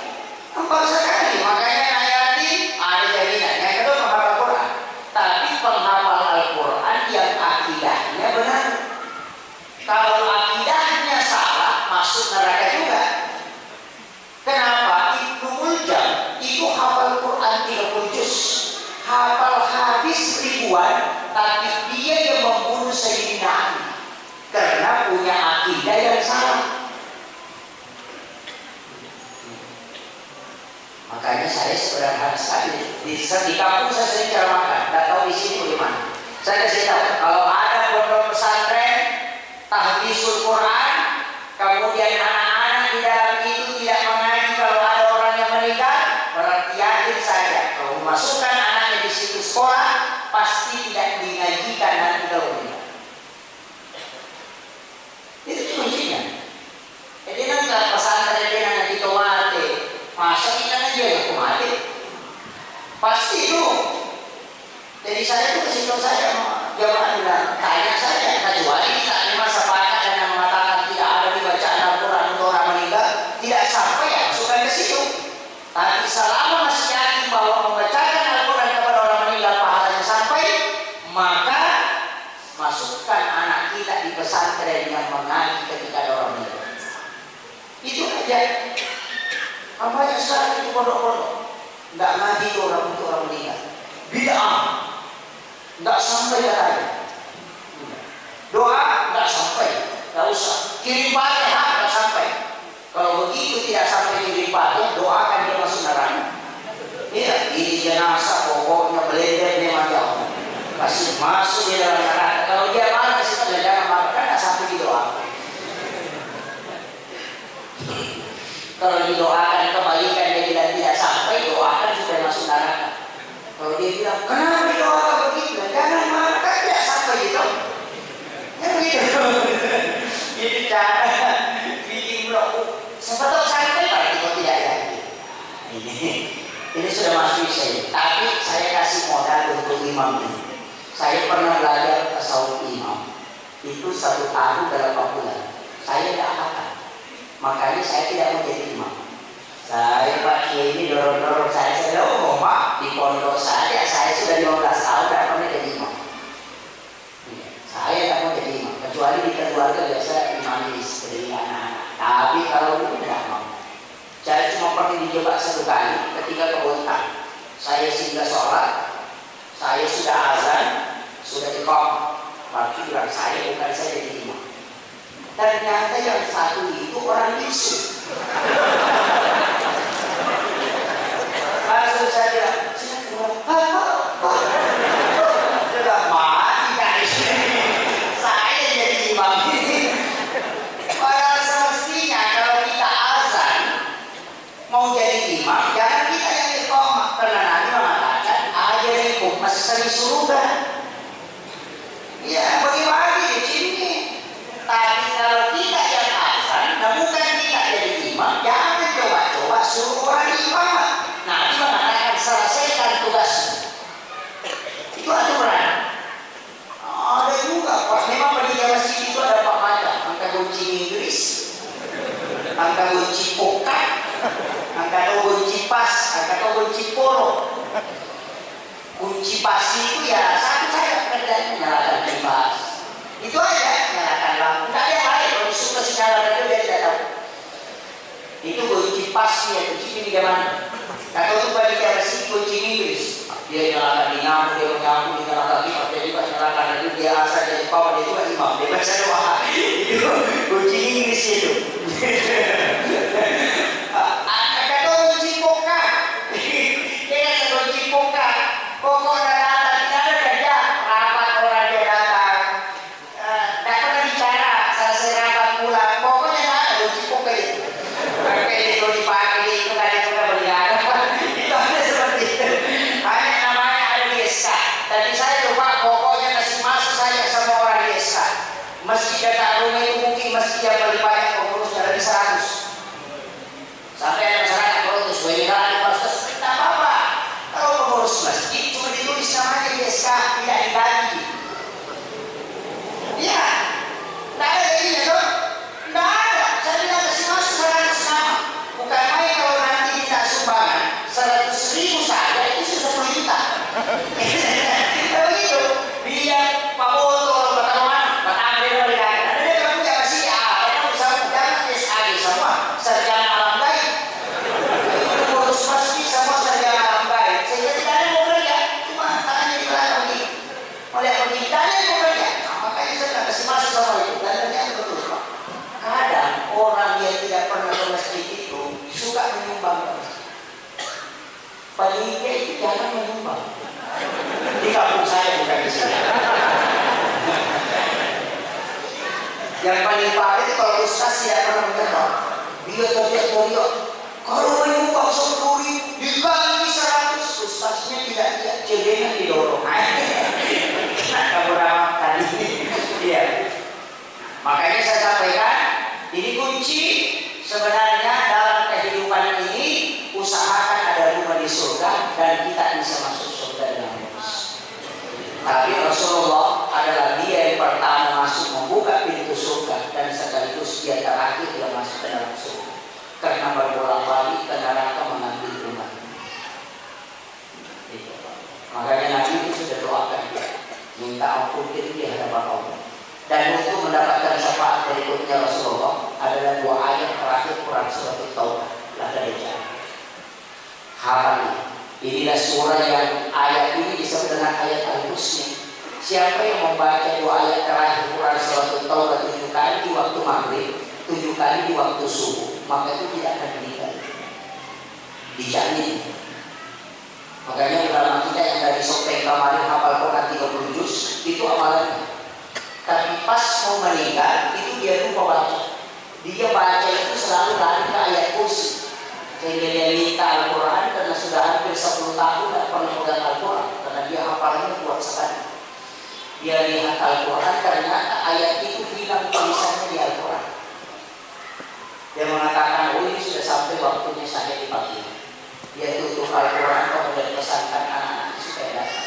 hafal sekali. Makanya anak yatim ada jaminan. Yang kedua menghafal Quran. Tapi penghafal Al-Quran yang akidahnya benar. Kalau akidahnya salah, masuk neraka juga. Kenapa? Ibnu Muljam itu hafal Quran 30 juz, hafal hadis ribuan, tapi dia yang membunuh Sayyidina Ali karena punya akidah yang salah. Makanya saya sederhana sekali. Di kampung saya sering ceramahkan, tidak tahu di sini bagaimana. Saya kasih tahu, kalau ada pondok pesantren tahfidzul Quran, kemudian anak-anak di dalam itu tidak mengaji, kalau ada orang yang menikah, berarti yakin saja kalau memasukkan anaknya di situ sekolah pasti tidak dingajikan nanti kalau menikah. Itu kuncinya. Jadi nanti pesantren dia nanti tomate, masa kita aja ya tomate, pasti itu. Jadi saya itu kasih tahu saya, jamaah bilang, tanya saja, kecuali kita memang sepakat dan yang mengatakan tidak ada di bacaan Al-Quran untuk orang meninggal, tidak sampai ya masukkan ke situ. Tapi selama masih yakin bahwa membacakan Al-Quran kepada orang meninggal pahalanya sampai, maka masukkan anak kita di pesantren yang mengaji ketika ada orang meninggal. Itu aja. Apanya sekarang itu pondok-pondok nggak ngaji itu orang untuk orang meninggal, bid'ah. Nggak sampai katanya. Doa nggak sampai, nggak usah. Kirim Fatihah nggak sampai. Kalau begitu tidak sampai kirim Fatihah, doakan dia masuk neraka. Iya, ini jenazah pokoknya belender memang jauh. Masih masuk di dalam neraka. Kalau dia malah kasih tahu jangan makan, nggak sampai didoakan. Kalau didoakan kebaikan dia bilang tidak sampai, doakan supaya masuk neraka. Kalau dia bilang kenapa didoakan begitu, jangan marah, kan tidak sampai gitu. Ya begitu. Jadi cara bikin blok. Sebetulnya sampai berarti kok tidak yakin. Ini sudah masuk saya. Tapi saya kasih modal untuk imam ini. Saya pernah belajar tasawuf imam. Itu 1 tahun dalam 4 bulan. Saya tidak hafal. Makanya saya tidak mau jadi imam. Saya Pak Kiai ini dorong-dorong saya oh Pak, di pondok saya sudah 15 tahun tidak pernah jadi imam. Saya tidak mau jadi imam, kecuali di keluarga biasa imam istri, anak-anak. Tapi kalau itu tidak mau. Saya cuma pernah dicoba 1 kali ketika ke Bontang. Saya singgah sholat, saya sudah azan, sudah iqam. Berarti bilang saya bukan saya jadi imam. Ternyata yang satu itu orang bisu. Langsung saya bilang, sudah mati kan di sini. Saya jadi imam ini. Padahal semestinya kalau kita azan mau jadi imam, jangan kita yang iqamah. Karena Nabi mengatakan, ajarikum masih surga. Ya, bagi-bagi di sini. Tapi kalau kita yang azan, nah bukan kita jadi imam, jangan coba-coba suruh orang imam. Nabi mengatakan selesaikan tugasmu. Itu aturan. Ada juga, memang pendidikan masjid itu ada 4 macam. Angka kunci Inggris, angka kunci pokat, angka kunci pas, angka kunci polo. Kunci pasti itu ya satu saja kerjanya menyalakan kipas. Itu aja, menyalakan lampu. Tidak ada yang lain. Kalau suka senyala radio dia tidak tahu. Itu kunci pasnya, kunci ini gimana? Kalau itu bagi dia bersih kunci Inggris, dia nyalakan di lampu, dia menyapu, dia nyalakan kipas, dia juga nyalakan radio, dia asal jadi kawan, dia juga imam, dia baca doa. Itu kunci Inggris itu. Ada kunci pokak, dia kata kunci pokak. Pokok datang, tidak ada kerja, rapat orang dia datang, tidak pernah bicara, selesai rapat pulang, pokoknya tidak ada kunci pokak itu. Pakai itu dipakai itu kadang juga berjalan, itu ada seperti itu. Hanya namanya ada di SK. Tadi saya lupa pokoknya kasih masuk saja semua orang di SK. Meski datang rumah itu mungkin meski dia beli banyak Yang paling parah itu kalau ustaz tidak pernah menyerah. Dia teriak-teriak, kalau menyumbang 10.000 diganti 100, ustaznya tidak celengan didorong. Kenapa berawak tadi? Iya. Makanya saya sampaikan, ini kunci sebenarnya dalam kehidupan ini, usahakan ada rumah di surga dan kita bisa masuk surga dengan mulus. Tapi Rasulullah adalah dia yang pertama masuk membuka pintu surga dan sekaligus dia terakhir yang masuk ke dalam surga. Karena berbolak-balik ke neraka mengambil rumah. Makanya Nabi itu sudah doakan dia, minta ampun diri di hadapan Allah. Dan untuk mendapatkan syafaat berikutnya Rasulullah adalah 2 ayat terakhir Quran surat At-Taubah. Hafal ini. Inilah surah yang ayat ini disebut dengan ayat Al-Husni. Siapa yang membaca 2 ayat terakhir Quran surat At-Taubah 7 kali di waktu maghrib, 7 kali di waktu subuh, maka itu tidak akan meninggal. Dijamin. Makanya ulama kita yang dari Sopeng kemarin hafal Quran 30 juz itu amalannya. Tapi pas mau meninggal itu dia lupa baca. Dia baca itu selalu lari ke ayat kursi. Sehingga dia minta Al-Quran karena sudah hampir 10 tahun tidak pernah pegang Al-Quran karena dia hafalnya kuat sekali. Dia lihat Al-Quran karena ayat itu hilang tulisannya di Al-Quran. Dia mengatakan, oh ini sudah sampai waktunya saya dipanggil. Dia tutup Al-Quran kemudian pesankan anak-anak supaya datang.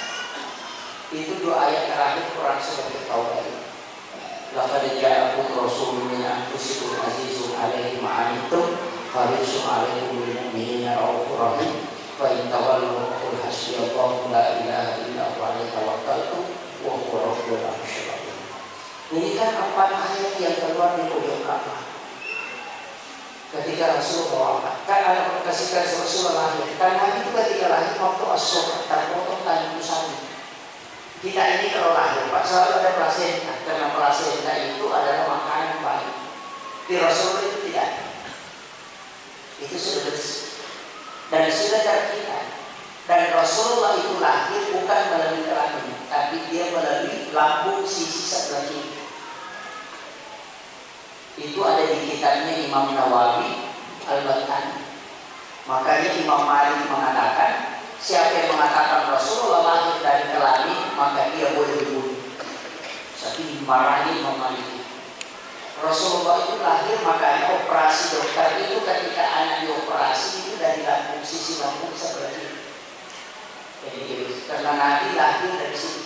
Itu 2 ayat terakhir Quran surat At-Taubah. Laqad ja'akum rasulun min anfusikum azizun 'alaihi ma 'anittum harisun 'alaikum bil mu'minina ra'ufur rahim fa in tawallu faqul hasbiyallahu la ilaha illa huwa 'alaihi tawakkaltu wa huwa rabbul 'arsyil 'azim. Ini kan 4 ayat yang keluar di pojok Ka'bah. Ketika Rasulullah kan ada kasihkan Rasulullah lahir. Karena itu ketika lahir waktu as-sofa terpotong tali pusatnya. Kita ini kalau lahir Pak selalu ada plasenta karena plasenta itu adalah makanan bayi. Di Rasulullah itu tidak. Itu sudah bersih dan sudah terkitat. Dan Rasulullah itu lahir bukan melalui kelamin, tapi dia melalui lambung sisi sebelah kiri. Itu ada di kitabnya Imam Nawawi Al-Battani. Makanya Imam Malik mengatakan, siapa yang mengatakan Rasulullah lahir dari kelamin, maka dia boleh dibunuh. Tapi dimarahi Imam Malik. Rasulullah itu lahir, makanya operasi dokter itu ketika anak dioperasi itu dari lambung sisi lambung sebelah kiri. Jadi karena Nabi lahir dari sini,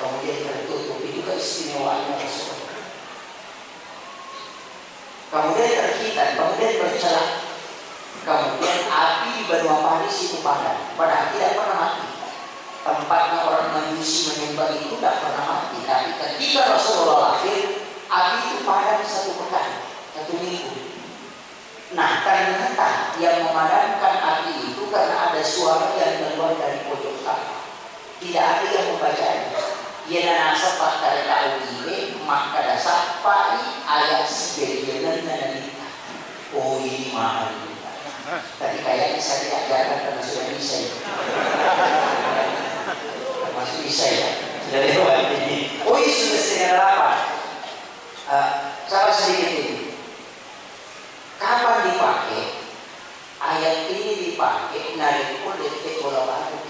kemudian tertutup. Itu keistimewaannya Rasulullah. Kemudian terhitan, kemudian bercelah. Kemudian api di Benua Paris itu padam, padahal tidak pernah mati. Tempatnya orang Majusi menyembah itu tidak pernah mati. Tapi ketika Rasulullah lahir, api itu padam 1 pekan, 1 minggu. Nah, ternyata yang memadamkan api itu karena ada suara yang keluar dari pojok Ka'bah. Tidak ada yang membacanya. Ia nasab dari tahu maka dasar pai ayat sebagian dari oh ini mahal. Tadi kayaknya saya diajarkan karena sudah bisa ya. Masih bisa ya. Sudah lewat ini. Oh ini sudah setengah 8. Salah sedikit ini. Kapan dipakai? Ayat ini dipakai narik kulit ke bola batu.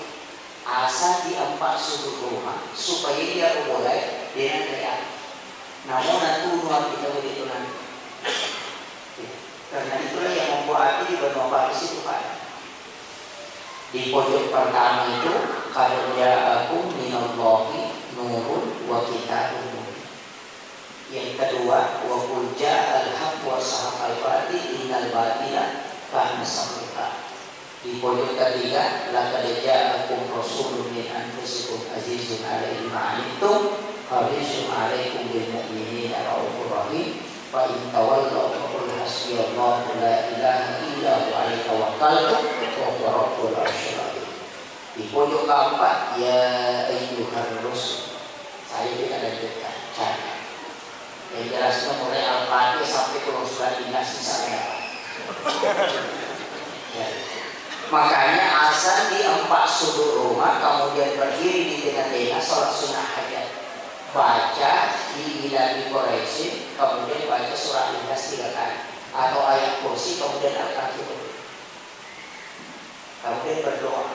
Asal di 4 sudut rumah supaya dia mulai dengan real. Namun natural kita begitu nanti. Karena itulah yang membuat api di Benua Paris itu padam. Di pojok pertama itu qad ja'akum minallahi nurun wa kitabun mubin. Yang kedua wa qul ja'al haqq wa sahaqal batil innal batila kana zahuqa. Di pojok ketiga laqad ja'akum rasulun min anfusikum azizun 'alaihi ma 'anittum harisun 'alaikum bil mu'minina ra'ufur rahim fa in tawallaw faqul hasbiyallahu la ilaha illa huwa 'alaihi tawakkaltu wa huwa rabbul 'arsyil 'azim. Di pojok keempat ya ayyuhar rusul. Saya tidak ada dekat cari. Yang jelasnya mulai Al-Fatihah sampai ke surat Inas misalnya. Ya. Makanya azan di 4 sudut rumah, kemudian berdiri di tengah-tengah sholat sunnah hajat. Baca di ilahi Quraisy kemudian baca surah Ikhlas 3 kali, atau ayat kursi kemudian Al-Kafirun, kemudian berdoa.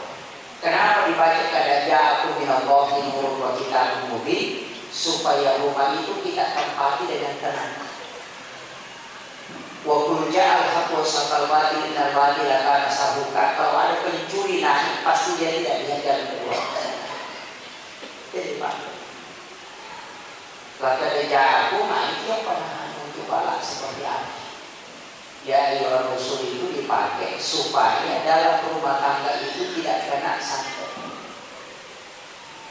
Kenapa dibaca kada ja'akum minallahi nurun wa kitabun mubin? Supaya rumah itu kita tempati dengan tenang. Wa qul ja'al haqq wa saqal batil innal batila kana sahuqa. Kalau ada pencuri naik pasti dia tidak lihat jalan keluar. Jadi Pak, laqad ja'akum, itu yang pernah untuk balak seperti apa? Ya ayyuhar rasul itu dipakai supaya dalam rumah tangga itu tidak kena santet.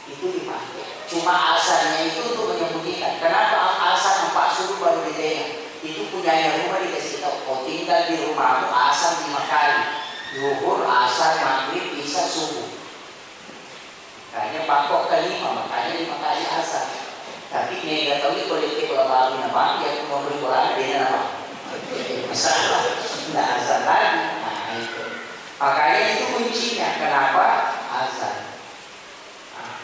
Itu dipakai. Cuma asalnya itu untuk menyembunyikan. Kenapa asal 4 subuh baru ditanya? Itu punyanya rumah dikasih tahu, kau tinggal di rumahmu asal 5 kali. Zuhur, asar, maghrib, isya, subuh. Kayaknya pangkok ke-5, makanya 5 kali asar. Tapi ini nggak tahu itu oleh ulama apa yang mau berbola dia apa? Masalah, tidak azan lagi. Nah itu, makanya itu kuncinya. Kenapa azan? Nah,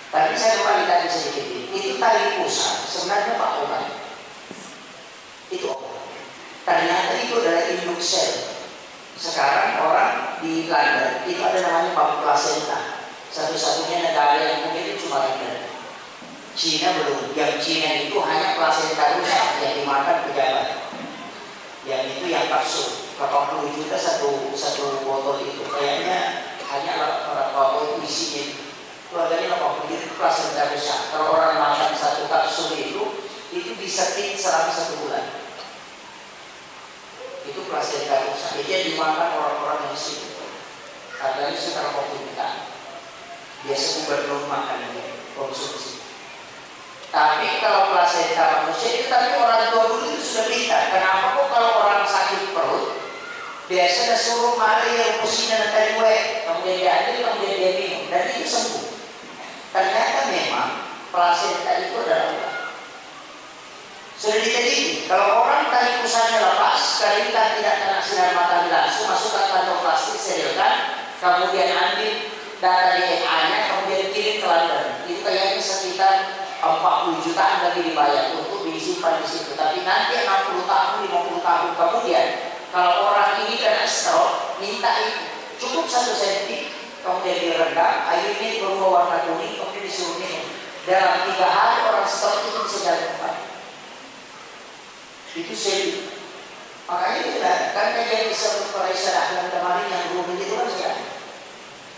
tapi saya kembali tadi sedikit itu tali pusat sebenarnya Pak Obat itu obat. Ternyata itu adalah induk sel. Sekarang orang di London itu ada namanya bambu plasenta. Satu-satunya negara yang mungkin itu cuma London. Cina belum. Yang Cina itu hanya plasenta rusak yang dimakan pejabat. Yang itu yang kapsul 80 juta satu botol itu, kayaknya hanya berapa isinya. Keluarganya 80 juta plasenta rusak. Kalau orang makan satu kapsul itu bisa tinggi selama 1 bulan. Itu plasenta rusak. Itu yang dimakan orang-orang yang sibuk. Harganya sekitar 40 juta. Biasa gubernur makan ini konsumsi. Tapi kalau plasenta manusia itu, tapi orang tua dulu itu sudah pintar. Kenapa kok kalau orang sakit perut biasanya suruh mari yang pusing dan tadi kemudian dia ambil, kemudian dia minum, dan itu sembuh. Ternyata memang plasenta itu adalah obat. Sudah diteliti, kalau orang tali pusatnya lepas, keringkan tidak kena sinar matahari langsung, masukkan kantong plastik, sterilkan, kemudian ambil data DNA-nya, kemudian kirim ke London. Itu kayaknya sekitar 40 jutaan lagi dibayar untuk disimpan di situ. Tapi nanti 60 tahun, 50 tahun kemudian, kalau orang ini kena stroke, minta itu cukup 1 cm, kemudian direndam, airnya berubah warna kuning, kemudian disuruh minum. Dalam 3 hari orang stroke itu bisa jalan kembali. Itu seri. Makanya itu kan kajian disebut peraisyah dan kemarin yang belum itu kan sudah.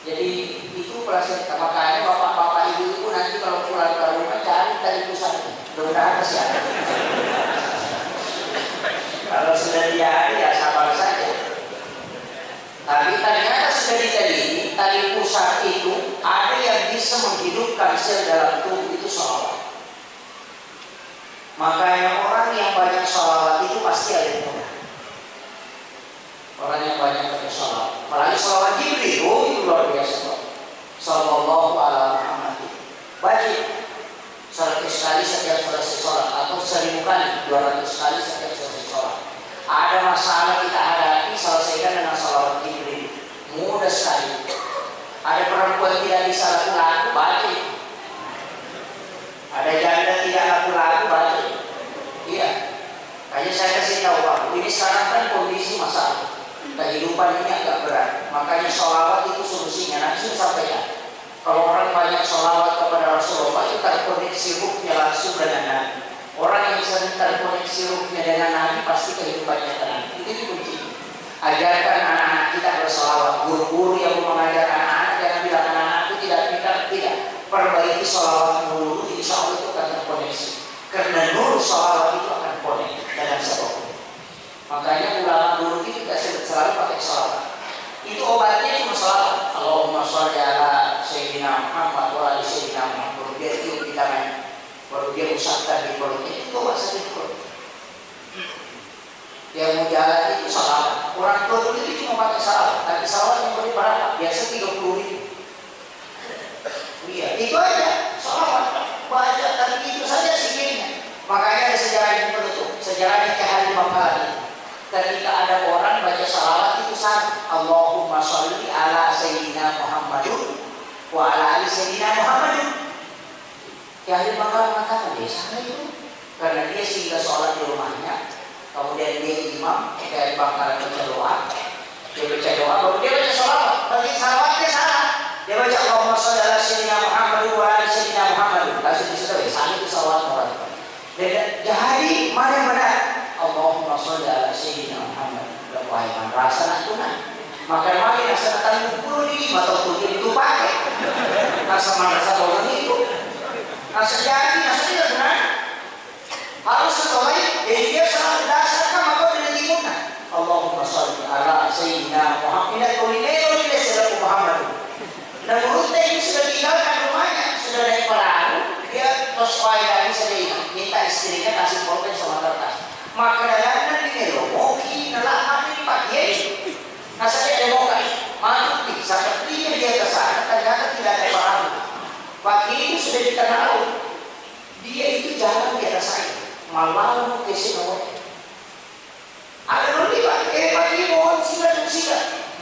Jadi itu plasenta. Makanya bapak-bapak ibu nanti kalau pulang ke rumah cari tali pusat. Mudah-mudahan masih ada. Kalau sudah tidak ya sabar saja. Tapi ternyata sudah diteliti tali pusat itu ada yang bisa menghidupkan sel dalam tubuh itu sholawat. Makanya orang yang banyak sholawat itu pasti ada yang mudah. Orang yang banyak baca sholawat, apalagi sholawat Jibril, itu luar biasa. Sallallahu alaihi Muhammad. Wajib 100 kali setiap selesai sholat, atau 1000 kali, 200 kali setiap selesai sholat. Ada masalah kita hadapi, selesaikan dengan sholawat Jibril. Mudah sekali. Ada perempuan tidak bisa laku-laku, baca. Ada janda tidak laku-laku, baca. Iya. Kayaknya saya kasih tahu Pak, ini sekarang kan kondisi masalah. Kehidupan ini agak berat, makanya sholawat itu solusinya. Nanti saya sampaikan, kalau orang banyak sholawat kepada Rasulullah itu terkoneksi ruhnya langsung dengan Nabi. Orang yang sering terkoneksi ruhnya dengan Nabi pasti kehidupannya tenang. Itu kunci. Ajarkan anak-anak kita bersolawat. Guru-guru yang mengajar anak-anak jangan bilang anak-anakku tidak pintar, tidak. Perbaiki sholawat dulu, insya Allah itu akan terkoneksi. Karena nur sholawat itu akan konek dengan sebab. Makanya ulama dulu itu tidak selalu pakai sholawat. Itu obatnya cuma sholawat. Allahumma sholli ala Sayyidina Muhammad wa ala Sayyidina Muhammad. Baru dia tiup di tangan, baru dia usapkan di perutnya. Itu obat sakit perut. Yang mau jalan itu sholawat. Orang tua dulu itu cuma pakai sholawat. Tapi sholawat yang boleh berapa? Biasa 30.000. Iya, itu aja sholawat. Baca tapi itu saja sikirnya. Makanya ada sejarah yang penutup. Sejarahnya ke hari Bangkalan. Ketika ada orang baca salawat itu sama, Allahumma sholli ala Sayyidina Muhammadun wa ala ali Sayyidina Muhammadun. Ya ahli Bangkalan mengatakan, salah itu. karena dia sehingga sholat di rumahnya, kemudian dia imam, kayak bakalan baca doa, dia baca doa, baru dia baca sholawat. Bagi salawatnya salah, dia baca Allahumma sholli ala sayyidina Muhammad wa ala sayyidina Muhammad. Langsung disitu sama itu salawat orang. Jadi mana yang benar? Allahumma sholli ala sayyidina Muhammad. Wahai rasa nak tunai. Maka mari rasa datang puluh di atau puluh itu pakai. Rasa merasa orang itu. Rasa jadi, rasa tidak benar. Harus sesuai. Jadi dia selalu dasarkan maka dari timurnya. Allahumma sholli ala sayyidina Muhammad. Ini kulinero ini selaku Muhammad. Dan menurut ini sudah tinggalkan rumahnya, sudah naik perahu. Dia sesuai dari sedih. Minta istrinya kasih pulpen sama kertas. Maka dalamnya ini loh, moki, nelahan ini pakai. Nasa dia demokan, mati, sepertinya dia ke sana, ternyata tidak ada perahu. Pagi itu sudah dikenal, dia itu jalan di atas air, malam ke sini. Ada lebih pagi mohon sila,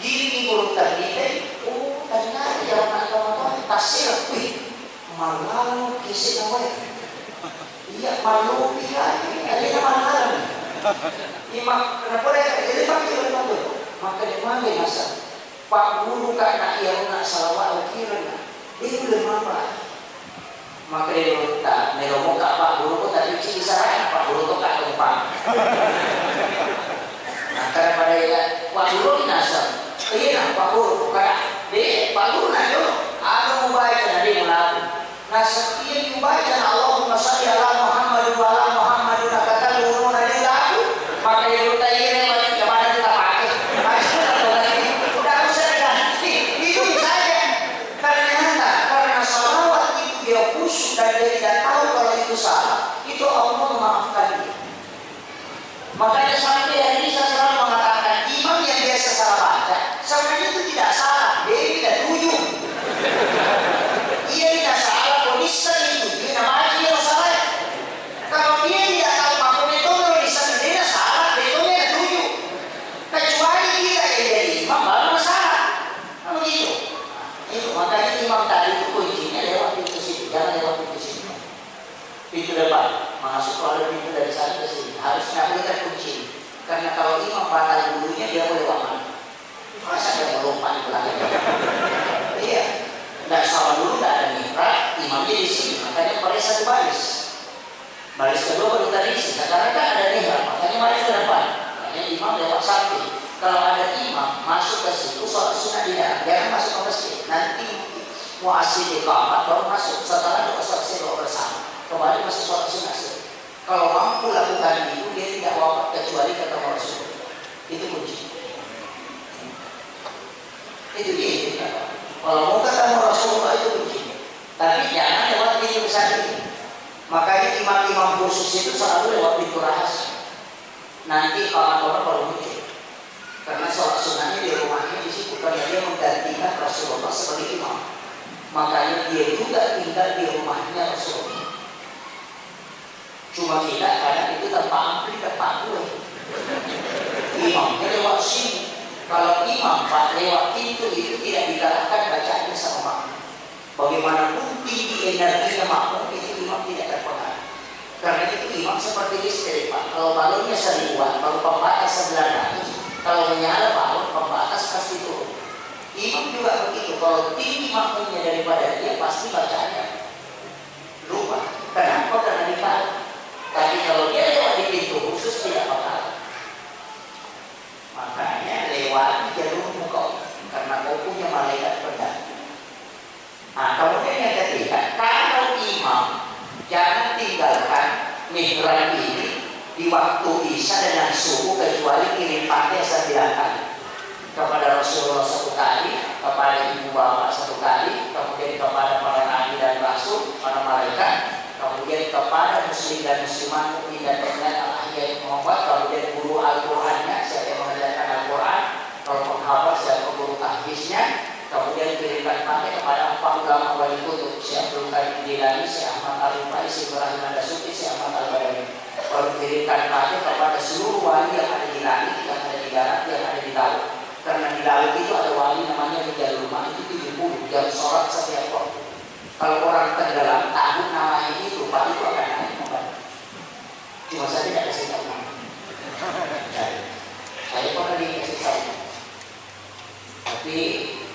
gini burung terdiri. Oh, ternyata jalan kawan-kawan tasir, malam ke sini. Iya, malu lagi, ada malam. Imam, kenapa dia jadi pakai orang itu? Maka dia manggil masa. Pak guru nak yang nak salawat kira nak. Dia boleh marah. Maka dia minta, ngomong kat Pak guru pun tak cuci saran. Pak guru tu kat tempat. Nah, daripada Pak guru ni nasab. Iya, Pak guru bukan. Dia Pak guru nak dulu. Ada membaca dari melaku. Nah, setiap membaca Allahumma sholli ala Muhammad wa ala Muhammad kata guru dari lagu. Maka dia bertanya lagi kepada kita pakai. Sudah usah ganti. Itu saja. Karena salawat itu dia khusyuk dan dia tidak tahu kalau itu salah. Itu Allah memaafkan dia. Makanya sampai hari ini saya selalu mengatakan imam yang biasa salah baca, sebenarnya itu tidak salah. Dia tidak tujuh. Dia tidak salah. Bisa itu, dia namanya dia salah. Kalau dia tidak tahu makhluk itu kalau bisa dia salah, betulnya ada tujuh. Kecuali kita yang jadi imam baru masalah. Kalau gitu, itu makanya imam tadi itu kuncinya lewat pintu situ, jangan lewat pintu situ. Pintu depan, masuk keluar pintu dari sana ke sini. Harusnya kita kunci, karena kalau imam batal dulunya dia boleh waman. Masa dia melompat di belakang? Iya. Tidak salah dulu, tidak ada mihrab, imamnya di sini, makanya pada satu baris. Baris kedua baru tadi isi. Sekarang kan ada mihrab, makanya mari ke depan. Makanya imam lewat samping. Kalau ada imam masuk ke situ, sholat sunnah di dalam, jangan masuk ke masjid. Nanti muazzin iqamah baru masuk. Setelah itu sholat sunnah bersama, kembali masuk sholat sunnah. Kalau mampu lakukan itu, dia tidak wafat kecuali ketemu Rasul. Itu kunci. Itu dia. Kalau mau ketemu Rasulullah itu begini, tapi jangan lewat pintu besar ini. Makanya imam-imam khusus itu selalu lewat pintu rahasia. Nanti kalau orang baru muncul, karena sholat sunnahnya di rumahnya di situ, karena dia menggantikan Rasulullah sebagai imam. Makanya dia juga tinggal di rumahnya Rasulullah. Cuma kita kadang itu tempat ampli, tempat gue. Imamnya lewat sini. Kalau imam lewat pintu itu tidak digalakkan bacaannya sama makmum. Bagaimanapun tinggi energinya makmum itu imam tidak terpengaruh. Karena itu imam seperti listrik Pak. Kalau balonnya 1000 watt, kalau pembatas 900, kalau menyala balon pembatas pasti turun. Imam juga begitu. Kalau tinggi makmumnya daripada dia pasti bacaannya lupa. Kenapa? Karena ditarik. Tapi kalau dia lewat di pintu khusus tidak bakal. Makanya lewat jalur muka karena kau punya malaikat pendamping. Nah, kemudian yang ketiga, kalau imam jangan tinggalkan mihrab ini di waktu isya dengan subuh kecuali kirim pakai 9 kali kepada Rasulullah 1 kali, kepada ibu bapak 1 kali, kemudian kepada para nabi dan rasul, para malaikat, kemudian kepada muslim dan muslimat, mukmin dan mukminat al-ahya Muhammad, kemudian guru Al-Qur'annya, siapa yang mengajarkan Al-Qur'an, kalau penghabar siapa guru tahfiznya, kemudian kirimkan pakai kepada 4 ulama wali kutub, Syekh Abdul Qadir Jilani, Syekh Ahmad Al-Rufai, Syekh Ibrahim An-Dasuki, Syekh Ahmad Al-Badani. Lalu kirimkan pakai kepada seluruh wali yang ada di langit, yang ada di darat, yang ada di laut. Karena di laut itu ada wali namanya Rijal Rumah, itu 70 jam sholat setiap waktu. Kalau orang tenggelam, tahun namanya itu, Pak itu akan naik membantu. Cuma saya tidak kasih tahu. Saya pernah dikasih tahu. Tapi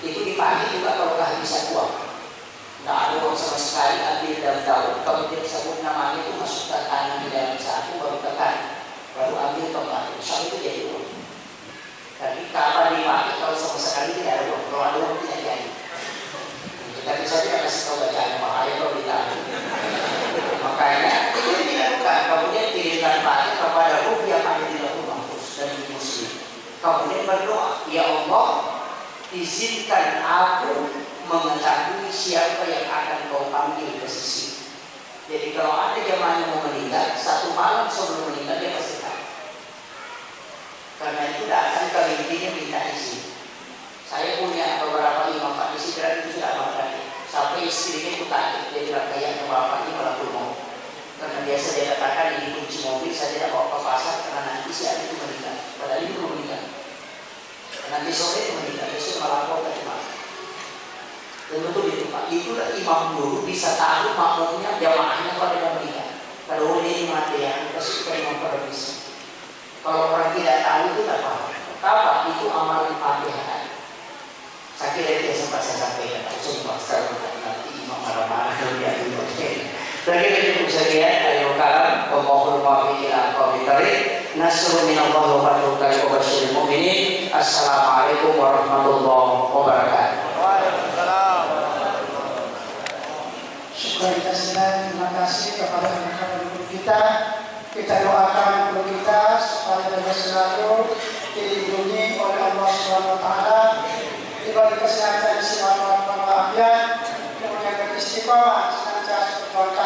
itu di pagi juga kalau kehabisan uang, nggak ada uang sama sekali, ambil daun-daun, kemudian sabun namanya itu masukkan tangan di dalam saku, baru tekan, baru ambil kembali. Soal itu jadi uang. Tapi kapan dipakai kalau sama sekali tidak ada uang, kalau ada uang tidak jadi. Tapi saya tidak kasih tahu bacaan bahaya kalau ditahan. Makanya itu dilakukan. Kemudian kirimkan pakai kepada ruh yang ada di Lauhul Mahfuz dan di Muslim. Kemudian berdoa, ya Allah, izinkan aku mengetahui siapa yang akan kau panggil ke sisi. Jadi kalau ada jemaah yang mau meninggal, satu malam sebelum meninggal dia pasti tahu. Karena itu datang ke intinya minta izin. Saya punya beberapa imam Pak isi berarti itu sudah berarti. Sampai istrinya itu tanya, dia bilang kayaknya bapak ini melakul mau. Karena biasa dia katakan ini kunci mobil, saya tidak bawa ke pasar karena nanti si adik itu meninggal. Padahal itu belum meninggal. Nanti sore itu meninggal, besok melapor ke imam. Dan betul itu Pak, itulah imam dulu bisa tahu makmumnya, jamaahnya kalau ada meninggal. Kalau ini mati ya, kasih ke imam pada bisa. Kalau orang tidak tahu itu tidak apa-apa. Apa? Itu amalan Fatihah. Saya kira itu yang sempat saya sampaikan. Sumpah sekarang nanti imam marah-marah kalau dia itu. Lagi itu sekalian, ayo kalam, pemohon maafin kami tarik. Nasrul minallah wa barakatuh wa basyiril mu'minin. Assalamualaikum warahmatullahi wabarakatuh. Waalaikumsalam. Syukur kasihan, terima kasih kepada penduduk kita. Kita doakan untuk kita supaya kita selalu dilindungi oleh Allah Subhanahu Wa Taala, diberi kesehatan, sehat walafiat, kemudian beristiqomah senantiasa berdoa